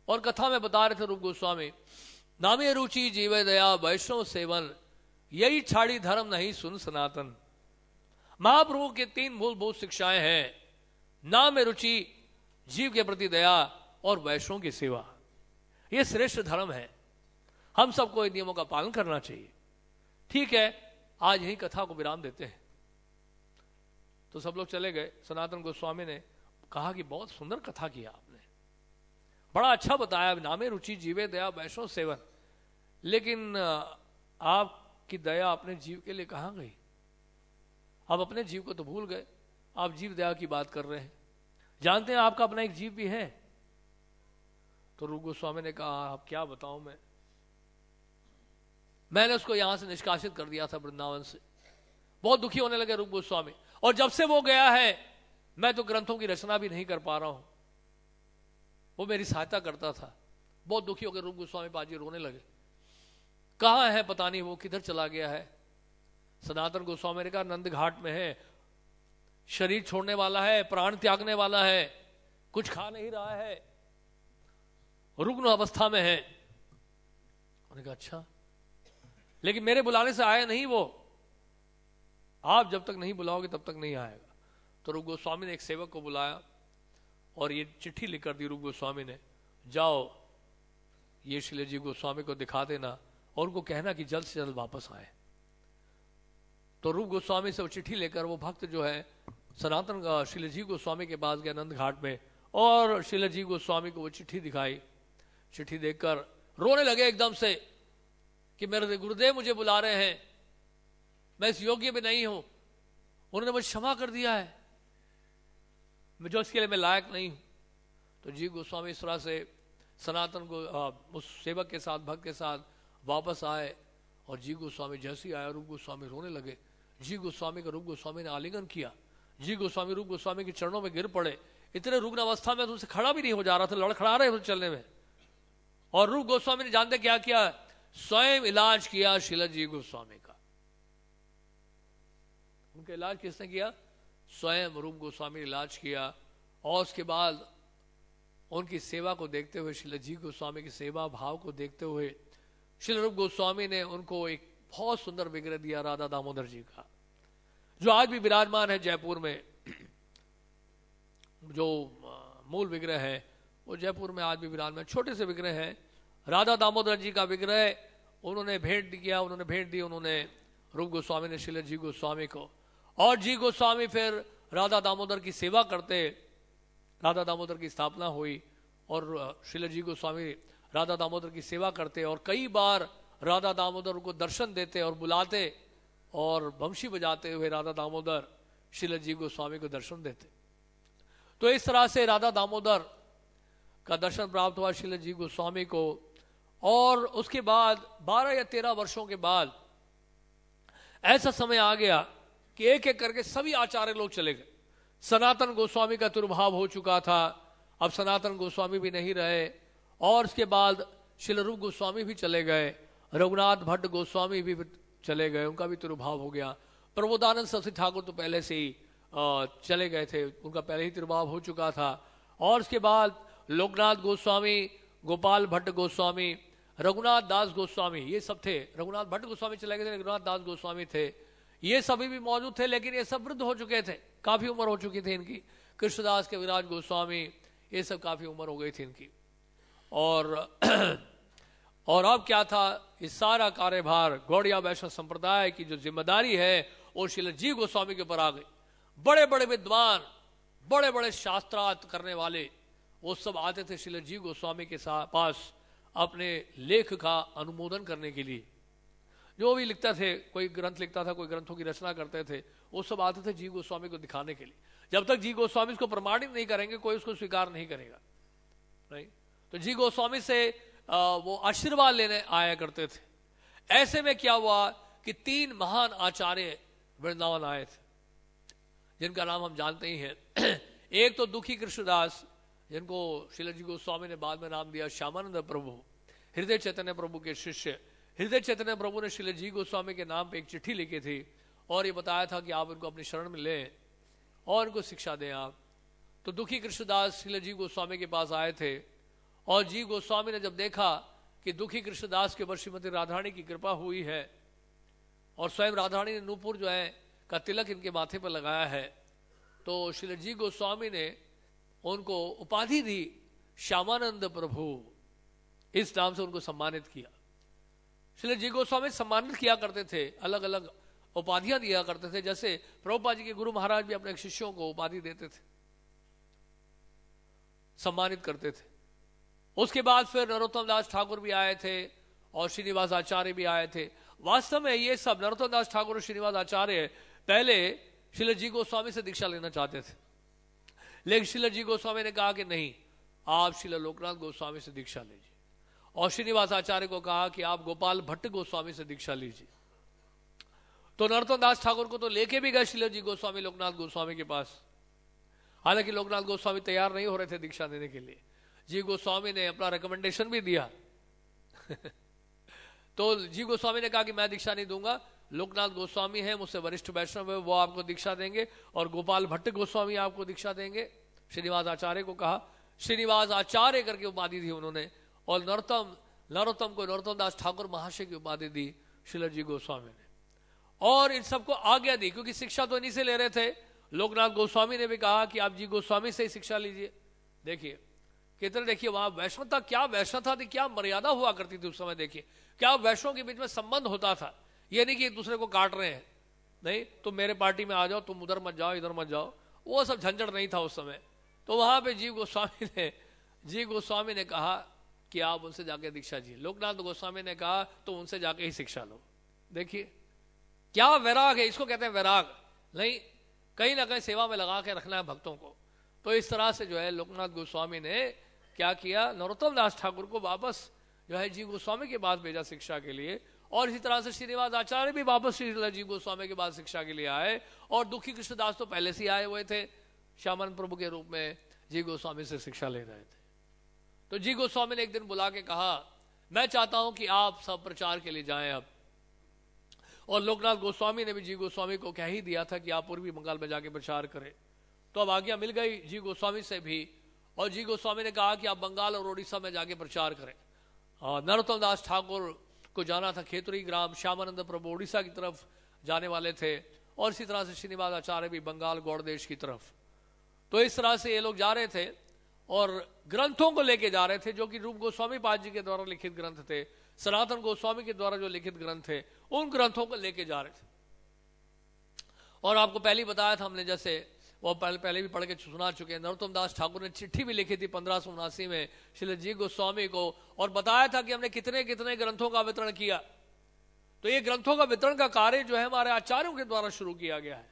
और कथा में बता रहे थे रूप गोस्वामी, नामे रुचि जीवे दया वैष्णव सेवन, यही छाड़ी धर्म नहीं सुन सनातन। महाप्रभु के 3 मूलभूत शिक्षाएं हैं, नाम रुचि, जीव के प्रति दया और वैष्णव की सेवा। यह श्रेष्ठ धर्म है, हम सबको इन नियमों का पालन करना चाहिए। ठीक है, आज यही कथा को विराम देते हैं। तो सब लोग चले गए। सनातन गोस्वामी ने कहा कि बहुत सुंदर कथा किया आपने, बड़ा अच्छा बताया, नामे रुचि जीवे दया वैष्णव सेवन, लेकिन आपकी दया अपने जीव के लिए कहां गई? आप अपने जीव को तो भूल गए, आप जीव दया की बात कर रहे हैं। जानते हैं आपका अपना एक जीव भी है। तो रूप गोस्वामी ने कहा, आप क्या बताऊं मैंने उसको यहां से निष्कासित कर दिया था वृंदावन से। बहुत दुखी होने लगे रूप गोस्वामी, और जब से वो गया है मैं तो ग्रंथों की रचना भी नहीं कर पा रहा हूं। वो मेरी सहायता करता था। बहुत दुखी होकर रूप गोस्वामी पाजी रोने लगे। कहां है पता नहीं, वो किधर चला गया है। सनातन गोस्वामी ने कहा, नंद घाट में है, शरीर छोड़ने वाला है, प्राण त्यागने वाला है, कुछ खा नहीं रहा है, रुग्ण अवस्था में है। उन्होंने कहा अच्छा, लेकिन मेरे बुलाने से आया नहीं वो, आप जब तक नहीं बुलाओगे तब तक नहीं आएगा। तो रूप गोस्वामी ने एक सेवक को बुलाया और ये चिट्ठी लिख कर दी रूप गोस्वामी ने, जाओ ये श्रील जी गोस्वामी को दिखा देना और उनको कहना कि जल्द से जल्द वापस आए। तो रूप गोस्वामी से वो चिट्ठी लेकर वो भक्त जो है सनातन श्रील जी गोस्वामी के पास गया नंद घाट में, और श्रील जी गोस्वामी को वो चिट्ठी दिखाई। चिट्ठी देखकर रोने लगे एकदम से कि मेरे गुरुदेव मुझे बुला रहे हैं, मैं इस योग्य में नहीं हूं, उन्होंने मुझे क्षमा कर दिया है, जो इसके लिए मैं लायक नहीं हूं। तो जी गोस्वामी इस तरह से सनातन को उस सेवक के साथ, भक्त के साथ वापस आए, और जी गोस्वामी जैसे ही आया रूप गोस्वामी रोने लगे। जी गोस्वामी का रूप गोस्वामी ने आलिंगन किया। जी गोस्वामी रूप गोस्वामी के चरणों में गिर पड़े। इतने रुग्ण अवस्था में तो उनसे खड़ा भी नहीं हो जा रहा था, लड़खड़ा रहे थे चलने में। और रूप गोस्वामी ने जानते क्या किया? स्वयं इलाज किया श्रील जी गोस्वामी का। उनका इलाज किसने किया? स्वयं रूप गोस्वामी ने इलाज किया। और उसके बाद उनकी सेवा को देखते हुए, श्रील जी गोस्वामी की सेवा भाव को देखते हुए, श्रील रूप गोस्वामी ने उनको एक बहुत सुंदर विग्रह दिया राधा दामोदर जी का, जो आज भी विराजमान है जयपुर में। जो मूल विग्रह है वो जयपुर में आज भी विराजमान, छोटे से विग्रह है। राधा दामोदर जी का विग्रह उन्होंने भेंट किया, उन्होंने भेंट दी उन्होंने रूप गोस्वामी ने श्रील जी गोस्वामी को। और जी गोस्वामी फिर राधा दामोदर की सेवा करते, राधा दामोदर की स्थापना हुई और श्रील जी गोस्वामी राधा दामोदर की सेवा करते, और कई बार राधा दामोदर को दर्शन देते और बुलाते, और बंशी बजाते हुए राधा दामोदर श्रील जी गोस्वामी को दर्शन देते। तो इस तरह से राधा दामोदर का दर्शन प्राप्त हुआ श्रील जी गोस्वामी को। और उसके बाद 12 या 13 वर्षों के बाद ऐसा समय आ गया कि एक एक करके सभी आचार्य लोग चले गए। सनातन गोस्वामी का तिरुभाव हो चुका था, अब सनातन गोस्वामी भी नहीं रहे। और उसके बाद श्रील रूप गोस्वामी भी चले गए, रघुनाथ भट्ट गोस्वामी भी चले गए, उनका भी तिरुभाव हो गया। प्रबोधानंद सरस्वती ठाकुर तो पहले से ही चले गए थे, उनका पहले ही तिरुभाव हो चुका था। और उसके बाद लोकनाथ गोस्वामी, गोपाल भट्ट गोस्वामी, रघुनाथ दास गोस्वामी, ये सब थे। रघुनाथ भट्ट गोस्वामी चले गए थे, रघुनाथ दास गोस्वामी थे, ये सभी भी मौजूद थे, लेकिन ये सब वृद्ध हो चुके थे, काफी उम्र हो चुकी थी इनकी। कृष्णदास के विराज गोस्वामी, ये सब काफी उम्र हो गई थी इनकी। और अब क्या था, इस सारा कार्यभार गौड़िया वैष्णव संप्रदाय की जो जिम्मेदारी है वो श्रील जी गोस्वामी के ऊपर आ गई। बड़े बड़े विद्वान, बड़े बड़े शास्त्रार्थ करने वाले, वो सब आते थे श्रील जी गोस्वामी के पास अपने लेख का अनुमोदन करने के लिए। जो भी लिखता थे, कोई ग्रंथ लिखता था, कोई ग्रंथों की रचना करते थे, वो सब आते थे जी गोस्वामी को दिखाने के लिए। जब तक जी गोस्वामी इसको प्रमाणित नहीं करेंगे कोई उसको स्वीकार नहीं करेगा, नहीं। तो जी गोस्वामी से वो आशीर्वाद लेने आया करते थे। ऐसे में क्या हुआ कि 3 महान आचार्य वृंदावन आए थे, जिनका नाम हम जानते ही हैं। एक तो दुखी कृष्णदास, जिनको श्रील जी गोस्वामी ने बाद में नाम दिया श्यामानंद प्रभु, हृदय चैतन्य प्रभु के शिष्य। हृदय चैतन्य प्रभु ने श्रील जी गोस्वामी के नाम पे एक चिट्ठी लिखी थी और ये बताया था कि आप इनको अपनी शरण में लें और इनको शिक्षा दें आप। तो दुखी कृष्णदास श्रील जी गोस्वामी के पास आए थे और जी गोस्वामी ने जब देखा कि दुखी कृष्णदास के ऊपर श्रीमती राधारानी की कृपा हुई है और स्वयं राधारानी ने नूपुर जो है का तिलक इनके माथे पर लगाया है, तो श्रील जी गोस्वामी ने उनको उपाधि दी श्यामानंद प्रभु, इस नाम से उनको सम्मानित किया। श्रील जी गोस्वामी सम्मानित किया करते थे, अलग अलग उपाधियां दिया करते थे। जैसे प्रभुपाद जी के गुरु महाराज भी अपने शिष्यों को उपाधि देते थे, सम्मानित करते थे। उसके बाद फिर नरोत्तम दास ठाकुर भी आए थे और श्रीनिवास आचार्य भी आए थे। वास्तव में ये सब नरोत्तम दास ठाकुर और श्रीनिवास आचार्य पहले श्रील जी गोस्वामी से दीक्षा लेना चाहते थे, लेकिन श्रील जी गोस्वामी ने कहा कि नहीं, आप श्रील लोकनाथ गोस्वामी से दीक्षा लीजिए। और श्रीनिवास आचार्य को कहा कि आप गोपाल भट्ट गोस्वामी से दीक्षा लीजिए। तो नरोत्तम दास ठाकुर को तो लेके भी गए श्रील जी गोस्वामी लोकनाथ गोस्वामी के पास, हालांकि लोकनाथ गोस्वामी तैयार नहीं हो रहे थे दीक्षा देने के लिए। जी गोस्वामी ने अपना रिकमेंडेशन भी दिया तो जी गोस्वामी ने कहा कि मैं दीक्षा नहीं दूंगा, लोकनाथ गोस्वामी है मुझसे वरिष्ठ वैष्णव है, वो आपको दीक्षा देंगे और गोपाल भट्ट गोस्वामी आपको दीक्षा देंगे। श्रीनिवास आचार्य को कहा, श्रीनिवास आचार्य करके उपाधि दी उन्होंने। और नरोत्तम को नरोत्तम दास ठाकुर महाशय की उपाधि दी श्रील जी गोस्वामी ने। और इन सबको आज्ञा दी, क्योंकि शिक्षा तो इन्हीं से ले रहे थे। लोकनाथ गोस्वामी ने भी कहा कि आप जी गोस्वामी से ही शिक्षा लीजिए। देखिए कितने, देखिए वहां वैष्णवता, क्या वैष्णवता थी, क्या मर्यादा हुआ करती थी उस समय। देखिए क्या वैष्णव के बीच में संबंध होता था, ये नहीं कि एक दूसरे को काट रहे हैं, नहीं तुम मेरे पार्टी में आ जाओ, तुम उधर मत जाओ, इधर मत जाओ, वो सब झंझट नहीं था उस समय। तो वहां पे जी गोस्वामी ने कहा कि आप उनसे जाके दीक्षा जी। लोकनाथ गोस्वामी ने कहा तो उनसे जाके ही शिक्षा लो। देखिए क्या वैराग है, इसको कहते हैं वैराग। नहीं, कहीं ना कहीं सेवा में लगा के रखना है भक्तों को। तो इस तरह से जो है लोकनाथ गोस्वामी ने क्या किया, नरोत्तम दास ठाकुर को वापस जो है जी गोस्वामी के पास भेजा शिक्षा के लिए। और इसी तरह से श्रीनिवास आचार्य भी वापस श्री जी गोस्वामी के पास शिक्षा के लिए आए। और दुखी कृष्णदास तो पहले से आए हुए थे, श्यामानंद प्रभु के रूप में जी गोस्वामी से शिक्षा ले रहे थे। तो जी गोस्वामी ने एक दिन बुला के कहा, मैं चाहता हूं कि आप सब प्रचार के लिए जाएं अब। और लोकनाथ गोस्वामी ने भी जी गोस्वामी को कह ही दिया था कि आप पूर्वी बंगाल में जाके प्रचार करें। तो अब आज्ञा मिल गई जी गोस्वामी से भी, और जी गोस्वामी ने कहा कि आप बंगाल और उड़ीसा में जाके प्रचार करें। नरोत्तम दास ठाकुर को जाना था खेतुरी ग्राम, श्यामानंद प्रभु उड़ीसा की तरफ जाने वाले थे, और इसी तरह से श्रीनिवास आचार्य भी बंगाल गौड़ देश की तरफ। तो इस तरह से ये लोग जा रहे थे और ग्रंथों को लेके जा रहे थे, जो कि रूप गोस्वामी पाद जी के द्वारा लिखित ग्रंथ थे, सनातन गोस्वामी के द्वारा जो लिखित ग्रंथ थे, उन ग्रंथों को लेके जा रहे थे। और आपको पहले ही बताया था हमने, जैसे वो पहले भी पढ़ के सुना चुके हैं, नरोत्तम दास ठाकुर ने चिट्ठी भी लिखी थी 1579 में श्री जी गोस्वामी को, और बताया था कि हमने कितने कितने ग्रंथों का वितरण किया। तो ये ग्रंथों का वितरण का कार्य जो है हमारे आचार्यों के द्वारा शुरू किया गया है।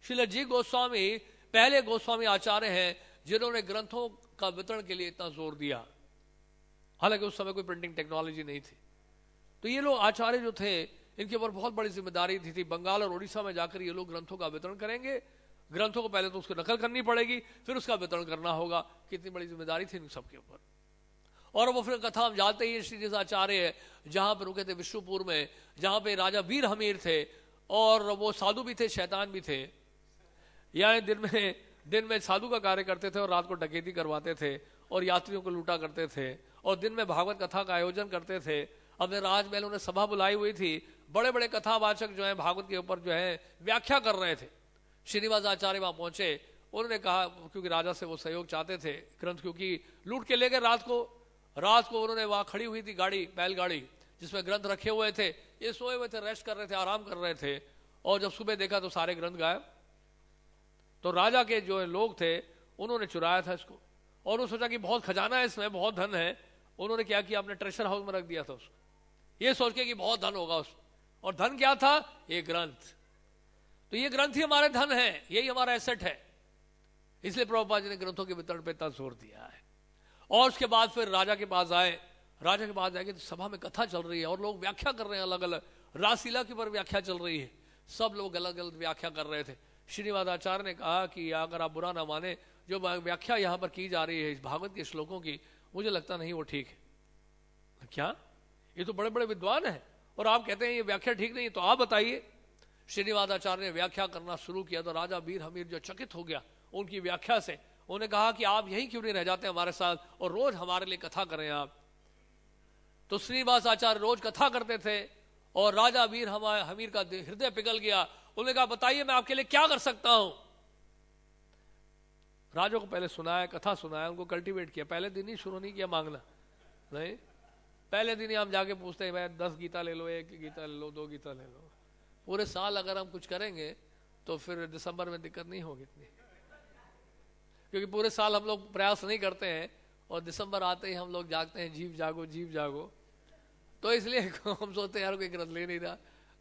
श्री जी गोस्वामी पहले गोस्वामी आचार्य हैं जिन्होंने ग्रंथों का वितरण के लिए इतना जोर दिया, हालांकि उस समय कोई प्रिंटिंग टेक्नोलॉजी नहीं थी। तो ये लोग आचार्य जो थे, इनके ऊपर बहुत बड़ी जिम्मेदारी थी। बंगाल और उड़ीसा में जाकर ये लोग ग्रंथों का वितरण करेंगे। ग्रंथों को पहले तो उसको नकल करनी पड़ेगी, फिर उसका वितरण करना होगा। कितनी बड़ी जिम्मेदारी थी इन सबके ऊपर। और वो फिर कथा हम जानते ही, श्री आचार्य जहां पर रुके थे विष्णुपुर में, जहां पे राजा वीर हमीर थे, और वो साधु भी थे शैतान भी थे। यानी दिन में साधु का कार्य करते थे और रात को डकैती करवाते थे और यात्रियों को लूटा करते थे, और दिन में भागवत कथा का आयोजन करते थे। अपने राजमहल उन्हें सभा बुलाई हुई थी, बड़े बड़े कथावाचक जो है भागवत के ऊपर जो है व्याख्या कर रहे थे। श्रीनिवास आचार्य वहां पहुंचे, उन्होंने कहा, क्योंकि राजा से वो सहयोग चाहते थे ग्रंथ, क्योंकि लूट के ले गए रात को उन्होंने वहां खड़ी हुई थी गाड़ी, बैलगाड़ी जिसमें ग्रंथ रखे हुए थे। ये सोए हुए थे, रेस्ट कर रहे थे, आराम कर रहे थे, और जब सुबह देखा तो सारे ग्रंथ गायब। तो राजा के जो लोग थे उन्होंने चुराया था इसको, और उन्होंने सोचा कि बहुत खजाना है इसमें, बहुत धन है। उन्होंने क्या किया, अपने ट्रेजर हाउस में रख दिया था उसको, ये सोच के कि बहुत धन होगा उसमें। और धन क्या था, ये ग्रंथ। तो ये ग्रंथ ही हमारे धन है, यही हमारा एसेट है। इसलिए प्रभुपाद जी ने ग्रंथों के वितरण पे इतना जोर दिया है। और उसके बाद फिर राजा के पास आए। राजा के पास जाएंगे तो सभा में कथा चल रही है और लोग व्याख्या कर रहे हैं अलग अलग, रासलीला के ऊपर व्याख्या चल रही है, सब लोग अलग अलग व्याख्या कर रहे थे। श्रीनिवास आचार्य ने कहा कि अगर आप बुरा ना माने, जो व्याख्या यहाँ पर की जा रही है इस भागवत के श्लोकों की, मुझे लगता नहीं वो ठीक है। क्या, ये तो बड़े बड़े विद्वान हैं और आप कहते हैं ये व्याख्या ठीक नहीं है, तो आप बताइए। श्रीनिवास आचार्य ने व्याख्या करना शुरू किया तो राजा वीर हमीर जो चकित हो गया उनकी व्याख्या से। उन्होंने कहा कि आप यहीं क्यों नहीं रह जाते हमारे साथ और रोज हमारे लिए कथा करें आप। तो श्रीनिवास आचार्य रोज कथा करते थे और राजा वीर हमीर का हृदय पिघल गया। उन्होंने कहा बताइए मैं आपके लिए क्या कर सकता हूं। राजा को पहले सुनाया, कथा सुनाया, उनको कल्टीवेट किया। पहले दिन ही शुरू नहीं किया मांगना, नहीं, पहले दिन ही हम जाके पूछते हैं मैं 10 गीता ले लो, 1 गीता ले लो, 2 गीता ले लो। पूरे साल अगर हम कुछ करेंगे तो फिर दिसंबर में दिक्कत नहीं होगी इतनी, क्योंकि पूरे साल हम लोग प्रयास नहीं करते हैं और दिसंबर आते ही हम लोग जागते हैं, जीव जागो जीव जागो। तो इसलिए हम सोचते हैं यार कोई ग्रंथ ले नहीं रहा,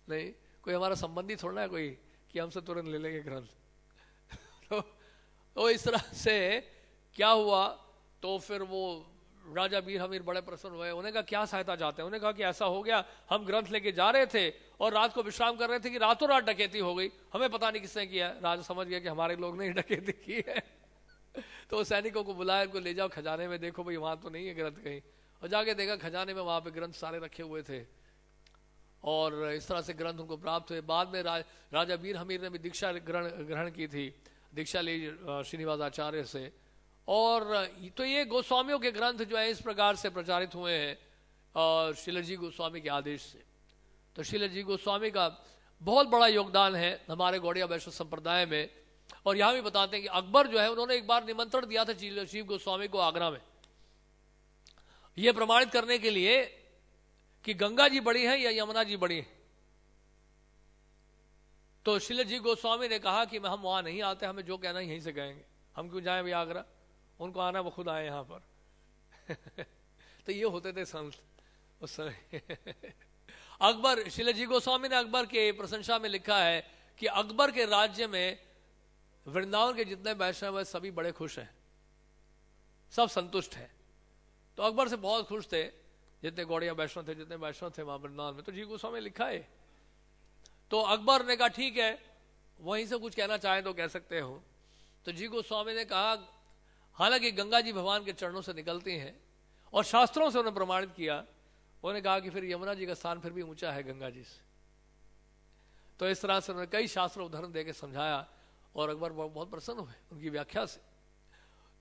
नहीं कोई हमारा संबंधी थोड़ा है कोई कि हमसे तुरंत ले लेंगे ग्रंथ। तो इस तरह से क्या हुआ, तो फिर वो राजा वीर हमीर बड़े प्रसन्न हुए। उन्हें कहा क्या सहायता चाहते हैं। उन्हें कहा कि ऐसा हो गया, हम ग्रंथ लेके जा रहे थे और रात को विश्राम कर रहे थे कि रातों रात डकैती हो गई, हमें पता नहीं किसने किया। राजा समझ गया कि हमारे लोग ने डकैती की है। तो सैनिकों को बुलाया, उनको ले जाओ खजाने में, देखो भाई वहां तो नहीं है ग्रंथ कहीं। और जाके देखा खजाने में वहां पे ग्रंथ सारे रखे हुए थे और इस तरह से ग्रंथ उनको प्राप्त हुए। बाद में राजा वीर हमीर ने भी दीक्षा ग्रहण की थी, दीक्षा ली श्रीनिवास आचार्य से। और तो ये गोस्वामियों के ग्रंथ जो है इस प्रकार से प्रचारित हुए हैं श्रीलजी गोस्वामी के आदेश से। तो श्रीलजी गोस्वामी का बहुत बड़ा योगदान है हमारे गौड़िया वैष्णव संप्रदाय में। और यहां भी बताते हैं कि अकबर जो है उन्होंने एक बार निमंत्रण दिया था शिव गोस्वामी को आगरा में, यह प्रमाणित करने के लिए कि गंगा जी बड़ी है या यमुना जी बड़ी है। तो श्रीलजी गोस्वामी ने कहा कि हम वहां नहीं आते, हमें जो कहना यहीं से कहेंगे, हम क्यों जाएं भी आगरा, उनको आना वो खुद आए यहां पर। तो ये होते थे संत उस समय। अकबर, श्रीलजी गोस्वामी ने अकबर के प्रशंसा में लिखा है कि अकबर के राज्य में वृंदावन के जितने वैष्णव है सभी बड़े खुश हैं, सब संतुष्ट हैं। तो अकबर से बहुत खुश थे जितने गौड़िया वैष्णव थे, जितने वैष्णव थे वहां वृंदावन में। तो जी गोस्वामी लिखा है। तो अकबर ने कहा ठीक है, वहीं से कुछ कहना चाहे तो कह सकते हो। तो जी गोस्वामी ने कहा हालांकि गंगा जी भगवान के चरणों से निकलती हैं और शास्त्रों से उन्होंने प्रमाणित किया, उन्होंने कहा कि फिर यमुना जी का स्थान फिर भी ऊंचा है गंगा जी से। तो इस तरह से उन्होंने कई शास्त्र उदाहरण देकर समझाया और अकबर बहुत प्रसन्न हुए उनकी व्याख्या से।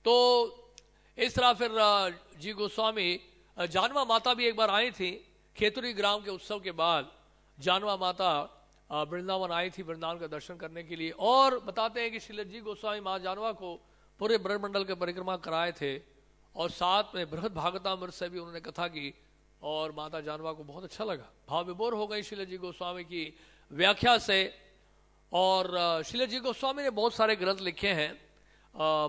तो इस तरह फिर जी गोस्वामी, जानवा माता भी एक बार आई थी खेतुरी ग्राम के उत्सव के बाद। जानवा माता वृंदावन आई थी वृंदावन का दर्शन करने के लिए। और बताते हैं कि श्रीलजी गोस्वामी माँ जानवा को पूरे ब्रह्मंडल के परिक्रमा कराए थे और साथ में बृहद भागवतामृत से भी उन्होंने कथा की और माता जानवा को बहुत अच्छा लगा, भाव विभोर हो गई श्रीलजी गोस्वामी की व्याख्या से। और श्रीलजी गोस्वामी ने बहुत सारे ग्रंथ लिखे हैं,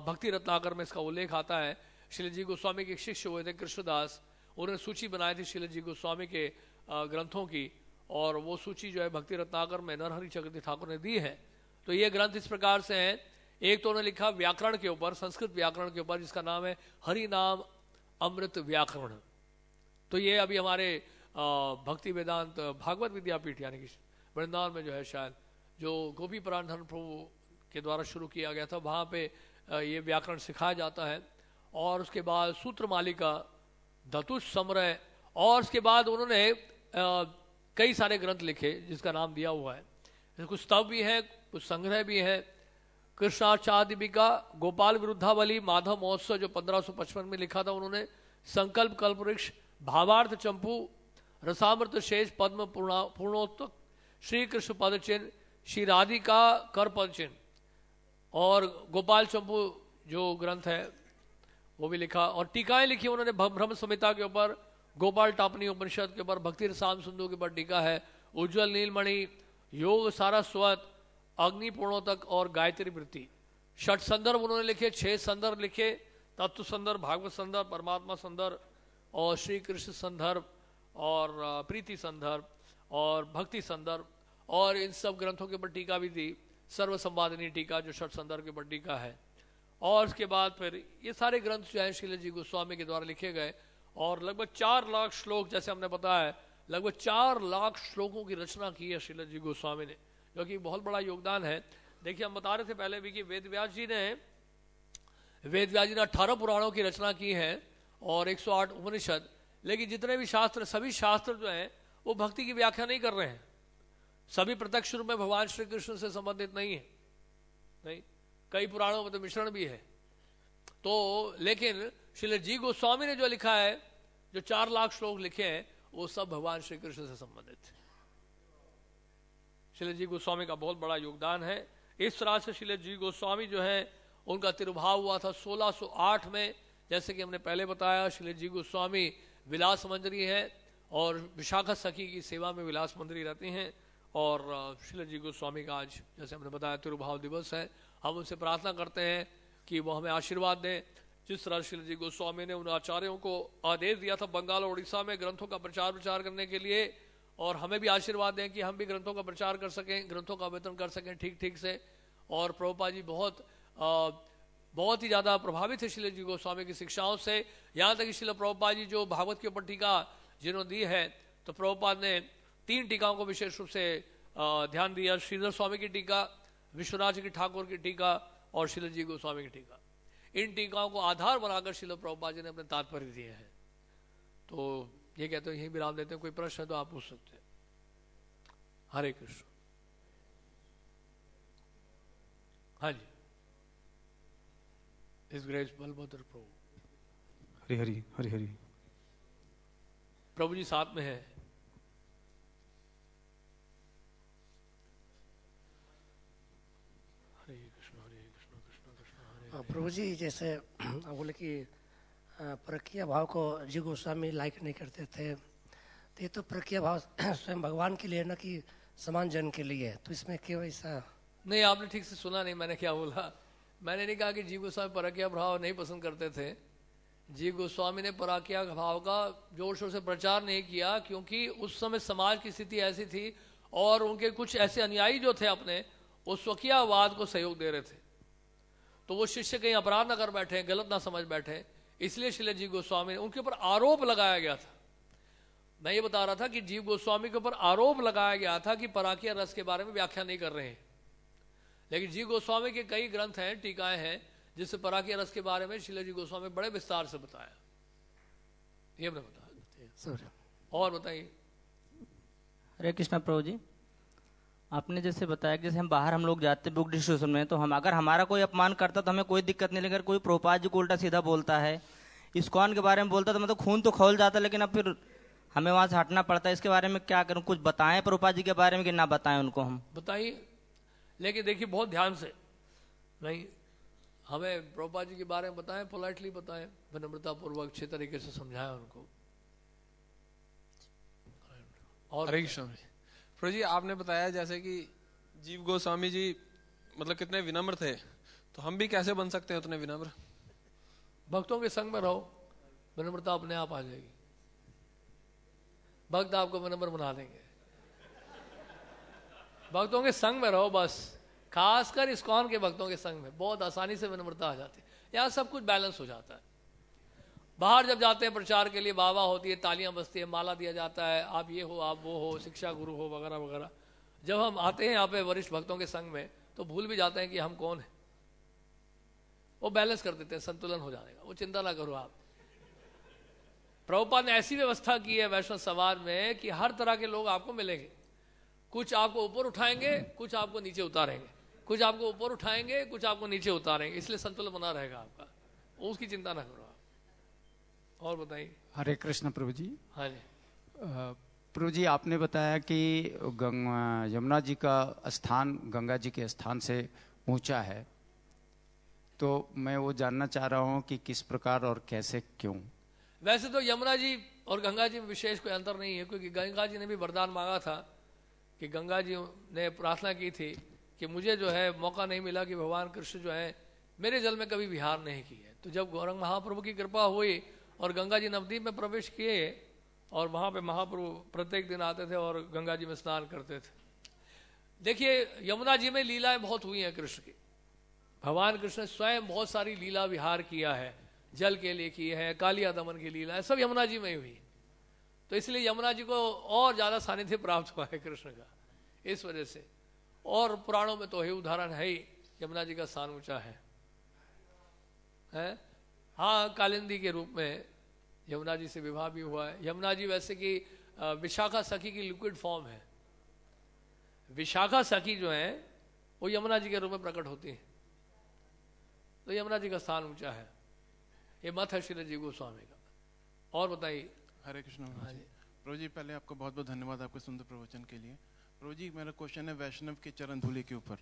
भक्ति रत्नाकर में इसका उल्लेख आता है। श्रीलजी गोस्वामी के शिष्य हुए थे कृष्णदास, उन्होंने सूची बनाई थी श्रीलजी गोस्वामी के ग्रंथों की और वो सूची जो है भक्ति रत्नाकर में नरहरि चक्रवर्ती ठाकुर ने दी है। तो ये ग्रंथ इस प्रकार से हैं। एक तो उन्होंने लिखा व्याकरण के ऊपर, संस्कृत व्याकरण के ऊपर, जिसका नाम है हरि नाम अमृत व्याकरण। तो ये अभी हमारे भक्ति वेदांत भागवत विद्यापीठ यानी कि वृंदावन में जो है शायद, जो गोपी पुराण धर्म प्रभु के द्वारा शुरू किया गया था, वहाँ पे ये व्याकरण सिखाया जाता है। और उसके बाद सूत्र मालिका, धतुष समरय, और उसके बाद उन्होंने कई सारे ग्रंथ लिखे जिसका नाम दिया हुआ है। कुछ स्तव भी है, कुछ संग्रह भी है। कृष्णाचार्यदीपिका, गोपाल विरुद्धावली, माधव महोत्सव जो 1555 में लिखा था उन्होंने, संकल्प कल्पवृक्ष, भावार्थ चंपू, रसामृत शेष, पद्म पूर्णोत्तक, श्री कृष्ण पद चिन्ह, श्री राधिका कर पद चिन्ह, और गोपाल चंपू जो ग्रंथ है वो भी लिखा। और टीकाएं लिखी उन्होंने ब्रह्म संहिता के ऊपर, गोपाल टापनी उपनिषद के ऊपर, भक्ति रसाम सिंधु के ऊपर टीका है, उज्ज्वल नीलमणि, योग सारस्वत, अग्नि पूर्णोतक और गायत्री वृत्ति। 6 संदर्भ उन्होंने लिखे, 6 संदर्भ लिखे, तत्व संदर्भ, भागवत संदर्भ, परमात्मा संदर्भ और श्री कृष्ण संदर्भ और प्रीति संदर्भ और भक्ति संदर्भ। और इन सब ग्रंथों के ऊपर टीका भी थी, सर्व संवादिनी टीका जो 6 संदर्भ के ऊपर टीका है। और उसके बाद फिर ये सारे ग्रंथ जो है श्रीलजी गोस्वामी के द्वारा लिखे गए और लगभग 4 लाख श्लोक, जैसे हमने बताया लगभग 4 लाख श्लोकों की रचना की है श्रील जी गोस्वामी ने, जो कि बहुत बड़ा योगदान है। देखिए हम बता रहे थे पहले भी कि वेद व्यास जी ने 18 पुराणों की रचना की है और 108 उपनिषद, लेकिन जितने भी शास्त्र, सभी शास्त्र जो हैं वो भक्ति की व्याख्या नहीं कर रहे हैं, सभी प्रत्यक्ष रूप में भगवान श्री कृष्ण से संबंधित नहीं है, नहीं, कई पुराणों में तो मिश्रण भी है। तो लेकिन श्रील जी गोस्वामी ने जो लिखा है, जो 4 लाख श्लोक लिखे हैं, वो सब भगवान श्री कृष्ण से संबंधित है। श्रील जी गोस्वामी का बहुत बड़ा योगदान है। इस तरह से श्रील जी गोस्वामी जो है उनका तिरुभाव हुआ था 1608 में। जैसे कि हमने पहले बताया, श्रील जी गोस्वामी विलास मंजरी है और विशाखा सखी की सेवा में विलास मंजरी रहती हैं। और श्रील जी गोस्वामी का आज जैसे हमने बताया तिरुभाव दिवस है। हम उनसे प्रार्थना करते हैं कि वो हमें आशीर्वाद दें। जिस तरह श्रील जी गोस्वामी ने उन आचार्यों को आदेश दिया था बंगाल और उड़ीसा में ग्रंथों का प्रचार प्रचार करने के लिए, और हमें भी आशीर्वाद दें कि हम भी ग्रंथों का प्रचार कर सकें, ग्रंथों का वितरण कर सकें ठीक ठीक से। और प्रभुपाद जी बहुत ही ज़्यादा प्रभावित है श्रील जी गोस्वामी की शिक्षाओं से। यहाँ तक कि श्रील प्रभुपाद जी जो भागवत के ऊपर टीका जिन्होंने दी है, तो प्रभुपाद ने 3 टीकाओं को विशेष रूप से ध्यान दिया, श्रीधर स्वामी की टीका, विश्वनाथ जी की ठाकुर की टीका और श्रील जी गोस्वामी की टीका। इन टीकाओं को आधार बनाकर श्रील प्रभुपाद जी ने अपने तात्पर्य दिए हैं। तो ये कहते हैं यही विराम देते हैं, कोई प्रश्न है तो आप पूछ सकते हैं। हरे कृष्ण। हाँ जी, इस ग्रेस बलभद्र प्रभु। हरि हरि हरि हरि। प्रभु जी साथ में है। हरे कृष्ण कृष्ण कृष्ण हरे। प्रभु जी जैसे बोले कि प्रक्रिया भाव को जी गोस्वामी लाइक नहीं करते थे, तो ये तो प्रक्रिया भाव स्वयं भगवान के लिए ना कि समान जन के लिए, तो इसमें क्यों ऐसा? नहीं, आपने ठीक से सुना नहीं, मैंने क्या बोला। मैंने नहीं कहा कि जी गोस्वामी प्रक्रिया भाव नहीं पसंद करते थे। जी गोस्वामी ने प्रक्रिया भाव का जोर शोर से प्रचार नहीं किया, क्योंकि उस समय समाज की स्थिति ऐसी थी और उनके कुछ ऐसे अनुयायी जो थे अपने, वो स्वकीयवाद को सहयोग दे रहे थे। तो वो शिष्य कहीं अपराध ना कर बैठे, गलत ना समझ बैठे, इसलिए श्रील जी गोस्वामी ने उनके ऊपर आरोप लगाया गया था। मैं ये बता रहा था कि जीव गोस्वामी के ऊपर आरोप लगाया गया था कि पराकिया रस के बारे में व्याख्या नहीं कर रहे हैं, लेकिन जीव गोस्वामी के कई ग्रंथ हैं, टीकाएं हैं, जिससे पराकिया रस के बारे में श्रील जी गोस्वामी बड़े विस्तार से बताया। ये हमने बताया। और बताइए। हरे कृष्णा प्रभु जी, आपने जैसे बताया कि जैसे हम बाहर हम लोग जाते बुक डिस्ट्रीब्यूशन में, तो हम अगर हमारा कोई अपमान करता तो हमें कोई दिक्कत नहीं, लेकिन कोई प्रभुपाद जी को उल्टा सीधा बोलता है, इस्कॉन के बारे में बोलता तो मतलब खून तो खौल जाता, लेकिन अब फिर हमें वहां से हटना पड़ता है। इसके बारे में क्या करूं? कुछ बताएं प्रभुपाद जी के बारे में कि ना बताएं उनको? हम बताइए, लेकिन देखिए बहुत ध्यान से, नहीं हमें प्रभुपाद जी के बारे में बताएं, पोलाइटली बताएं, विनम्रता पूर्वक अच्छे तरीके से समझाएं उनको। और हरे कृष्ण प्रभु जी, आपने बताया जैसे कि जीव गोस्वामी जी मतलब कितने विनम्र थे, तो हम भी कैसे बन सकते हैं उतने विनम्र? भक्तों के संग में रहो, विनम्रता अपने आप आ जाएगी। भक्त आपको विनम्र बना देंगे। भक्तों के संग में रहो बस, खासकर इस्कॉन के भक्तों के संग में बहुत आसानी से विनम्रता आ जाती है। यहाँ सब कुछ बैलेंस हो जाता है। बाहर जब जाते हैं प्रचार के लिए, वाह होती है, तालियां बजती है, माला दिया जाता है, आप ये हो, आप वो हो, शिक्षा गुरु हो, वगैरह वगैरह। जब हम आते हैं यहाँ पे वरिष्ठ भक्तों के संग में, तो भूल भी जाते हैं कि हम कौन है। वो बैलेंस कर देते हैं, संतुलन हो जाएगा, वो चिंता ना करो आप। प्रभुपाद ने ऐसी व्यवस्था की है वैष्णव समाज में कि हर तरह के लोग आपको मिलेंगे। कुछ आपको ऊपर उठाएंगे, कुछ आपको नीचे उतारेंगे, कुछ आपको ऊपर उठाएंगे, कुछ आपको नीचे उतारेंगे, इसलिए संतुलन बना रहेगा आपका, उसकी चिंता ना करो आप। और बताइए। हरे कृष्ण प्रभु जी। हाँ जी प्रभु जी, आपने बताया कि यमुना जी का स्थान गंगा जी के स्थान से ऊंचा है, तो मैं वो जानना चाह रहा हूँ कि किस प्रकार और कैसे, क्यों? वैसे तो यमुना जी और गंगा जी में विशेष कोई अंतर नहीं है, क्योंकि गंगा जी ने भी वरदान मांगा था कि गंगा जी ने प्रार्थना की थी कि मुझे जो है मौका नहीं मिला कि भगवान कृष्ण जो है मेरे जल में कभी विहार नहीं किए। तो जब गौरंग महाप्रभु की कृपा हुई और गंगा जी नवद्वीप में प्रवेश किए, और वहां पे महाप्रभु प्रत्येक दिन आते थे और गंगा जी में स्नान करते थे। देखिए यमुना जी में लीलाएं बहुत हुई हैं कृष्ण की। भगवान कृष्ण ने स्वयं बहुत सारी लीला विहार किया है, जल के लिए की है, कालिया दमन की लीला है, सब यमुना जी में ही हुई। तो इसलिए यमुना जी को और ज्यादा सानिध्य प्राप्त हुआ है कृष्ण का, इस वजह से। और पुराणों में तो ही उदाहरण है ही, यमुना जी का स्थान ऊंचा है। हाँ, कालिंदी के रूप में यमुना जी से विवाह भी हुआ है। यमुना जी वैसे कि विशाखा सखी की लिक्विड फॉर्म है। विशाखा सखी जो है वो यमुना जी के रूप में प्रकट होती है, तो यमुना जी का स्थान ऊंचा है। ये मत है श्री जीव गोस्वामी का। और बताइए। हरे कृष्ण प्रभु जी, पहले आपको बहुत बहुत धन्यवाद आपके सुंदर प्रवचन के लिए। प्रभु जी, मेरा क्वेश्चन है वैष्णव की चरण धूलि के ऊपर।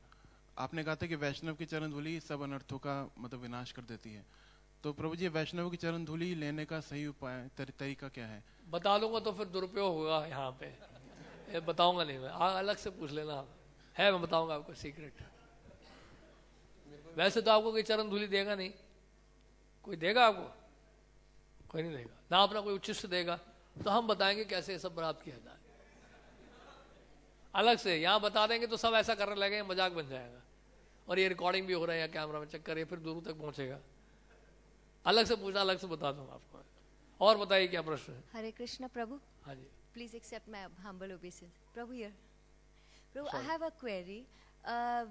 आपने कहा था कि वैष्णव की चरण धूलि सब अनर्थों का मतलब विनाश कर देती है, तो प्रभु जी वैष्णव की चरण धूलि लेने का सही उपाय तरीका क्या है? बता दूंगा तो फिर दुरुपयोग होगा यहाँ पे, ये बताऊंगा नहीं मैं, अलग से पूछ लेना है, मैं बताऊंगा आपको सीक्रेट। वैसे तो आपको कोई चरण धूलि देगा नहीं, कोई देगा आपको? कोई नहीं देगा ना, अपना कोई उच्चिष्ट देगा। तो हम बताएंगे कैसे ये सब प्राप्त किया जाए, अलग से। यहाँ बता देंगे तो सब ऐसा करने लगेंगे, मजाक बन जाएगा। और ये रिकॉर्डिंग भी हो रहा है, कैमरा में चेक करिए, फिर दूर तक पहुंचेगा। अलग से पूछना, अलग से बता दूंगा आपको। और बताइए क्या प्रश्न है? हरे कृष्ण प्रभु। हाँ जी। Please accept my humble obeisance. Prabhu here. Prabhu, I have a query.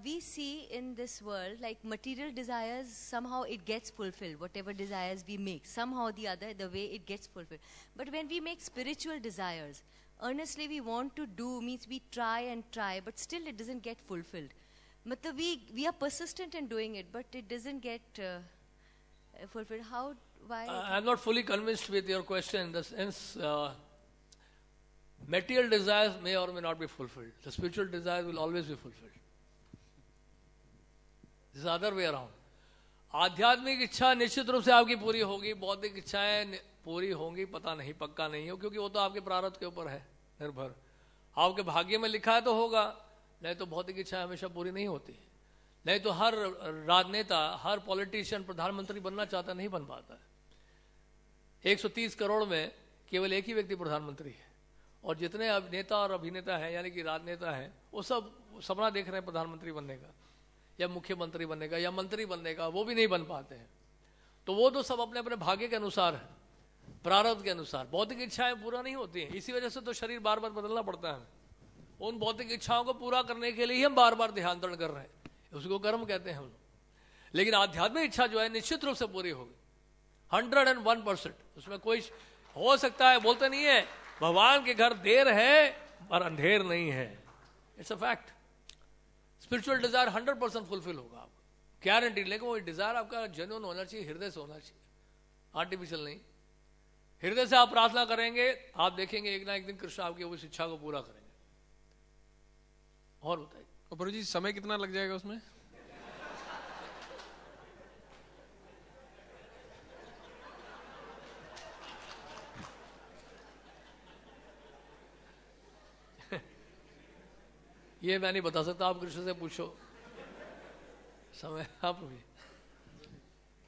We see in this world, like material desires, somehow it gets fulfilled. Whatever desires we make, somehow the other, the way it gets fulfilled. But when we make spiritual desires, earnestly we want to do, means we try and try, but still it doesn't get fulfilled. Matlab we are persistent in doing it, but it doesn't get fulfilled. How? Why? I'm not fully convinced with your question in the sense. Material desires may or may not be fulfilled. The spiritual desires will always be fulfilled. This is the other way around. आध्यात्मिक इच्छा निश्चित रूप से आपकी पूरी होगी, बौद्धिक इच्छाएं पूरी होंगी, पता नहीं, पक्का नहीं हो, क्योंकि वो तो आपके प्रारब्ध के ऊपर है निर्भर। आपके भाग्य में लिखा है तो होगा, नहीं तो भौतिक इच्छाएं हमेशा पूरी नहीं होती। नहीं तो हर राजनेता, हर पॉलिटिशियन प्रधानमंत्री बनना चाहता, नहीं बन पाता है। 130 करोड़ में केवल एक ही व्यक्ति प्रधानमंत्री है, और जितने अभिनेता और अभिनेता हैं, यानी कि राजनेता हैं, वो सब सपना देख रहे हैं प्रधानमंत्री बनने का, या मुख्यमंत्री बनने का, या मंत्री बनने का, वो भी नहीं बन पाते हैं। तो वो तो सब अपने अपने भाग्य के अनुसार है, प्रारब्ध के अनुसार। भौतिक इच्छाएं पूरा नहीं होती हैं, इसी वजह से तो शरीर बार बार बदलना पड़ता है। उन भौतिक इच्छाओं को पूरा करने के लिए ही हम बार बार ध्यानांतरण कर रहे हैं, उसको कर्म कहते हैं हम लोग। लेकिन आध्यात्मिक इच्छा जो है निश्चित रूप से पूरी होगी, 101%। उसमें कोई हो सकता है, बोलते नहीं है भगवान के घर देर है पर अंधेर नहीं है, it's a fact. Spiritual desire 100% fulfil होगा आपको, गारंटी। लेकिन वो डिजायर आपका जेन्युइन होना चाहिए, हृदय से होना चाहिए, आर्टिफिशियल नहीं। हृदय से आप प्रार्थना करेंगे, आप देखेंगे एक ना एक दिन कृष्ण आपकी उस इच्छा को पूरा करेंगे। और बताइए। प्रभु जी, समय कितना लग जाएगा उसमें? ये मैं नहीं बता सकता, आप कृष्ण से पूछो समय। आप भी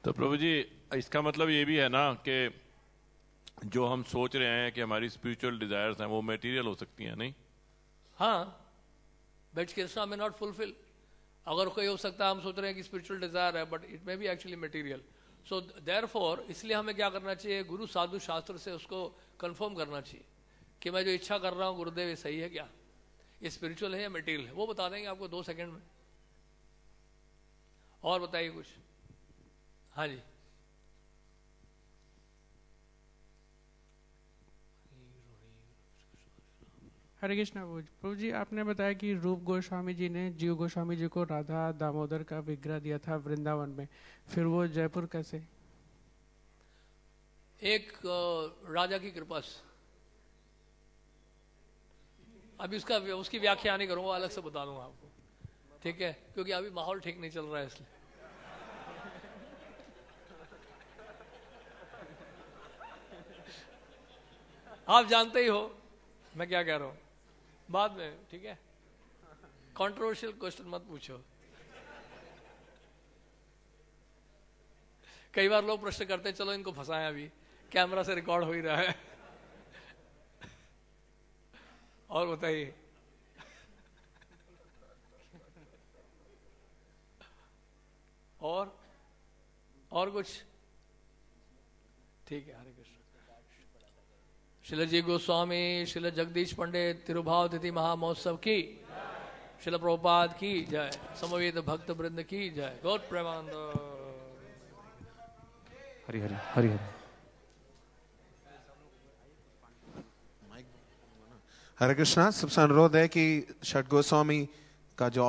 तो प्रभु जी, इसका मतलब ये भी है ना कि जो हम सोच रहे हैं कि हमारी स्पिरिचुअल डिजायर्स हैं वो मटेरियल हो सकती हैं, नहीं? हाँ, बट कृष्णा में नॉट फुलफिल। अगर कोई हो सकता है, हम सोच रहे हैं कि स्पिरिचुअल डिजायर है, but it may be actually material. So therefore इसलिए हमें क्या करना चाहिए, गुरु साधु शास्त्र से उसको कंफर्म करना चाहिए कि मैं जो इच्छा कर रहा हूँ गुरुदेव, ये सही है क्या, ये स्पिरिचुअल है या मटेरियल है। वो बता देंगे आपको 2 सेकंड में। और बताइए कुछ। हाँ जी। हरे कृष्णा प्रभु जी, आपने बताया कि रूप गोस्वामी जी ने जीव गोस्वामी जी को राधा दामोदर का विग्रह दिया था वृंदावन में, फिर वो जयपुर कैसे? एक राजा की कृपा से। अभी उसकी व्याख्या नहीं करूंगा, अलग से बता दूंगा आपको, ठीक है? क्योंकि अभी माहौल ठीक नहीं चल रहा है, इसलिए। आप जानते ही हो मैं क्या कह रहा हूं, बाद में, ठीक है? कंट्रोवर्शियल क्वेश्चन मत पूछो। कई बार लोग प्रश्न करते हैं, चलो इनको फंसाएं, अभी कैमरा से रिकॉर्ड हो ही रहा है। और बताइए। और कुछ? ठीक है, हरे कृष्ण। शिल जी गोस्वामी शिल जगदीश पंडित तिरुभाव तिथि महामहोत्सव की, शिल प्रभुपाद की जय, समवेत भक्त वृंद की जय। गौर प्रेमानंद। हरि हरि हरि हरि। हरे कृष्णा। सबसे अनुरोध है कि षट गोस्वामी का जो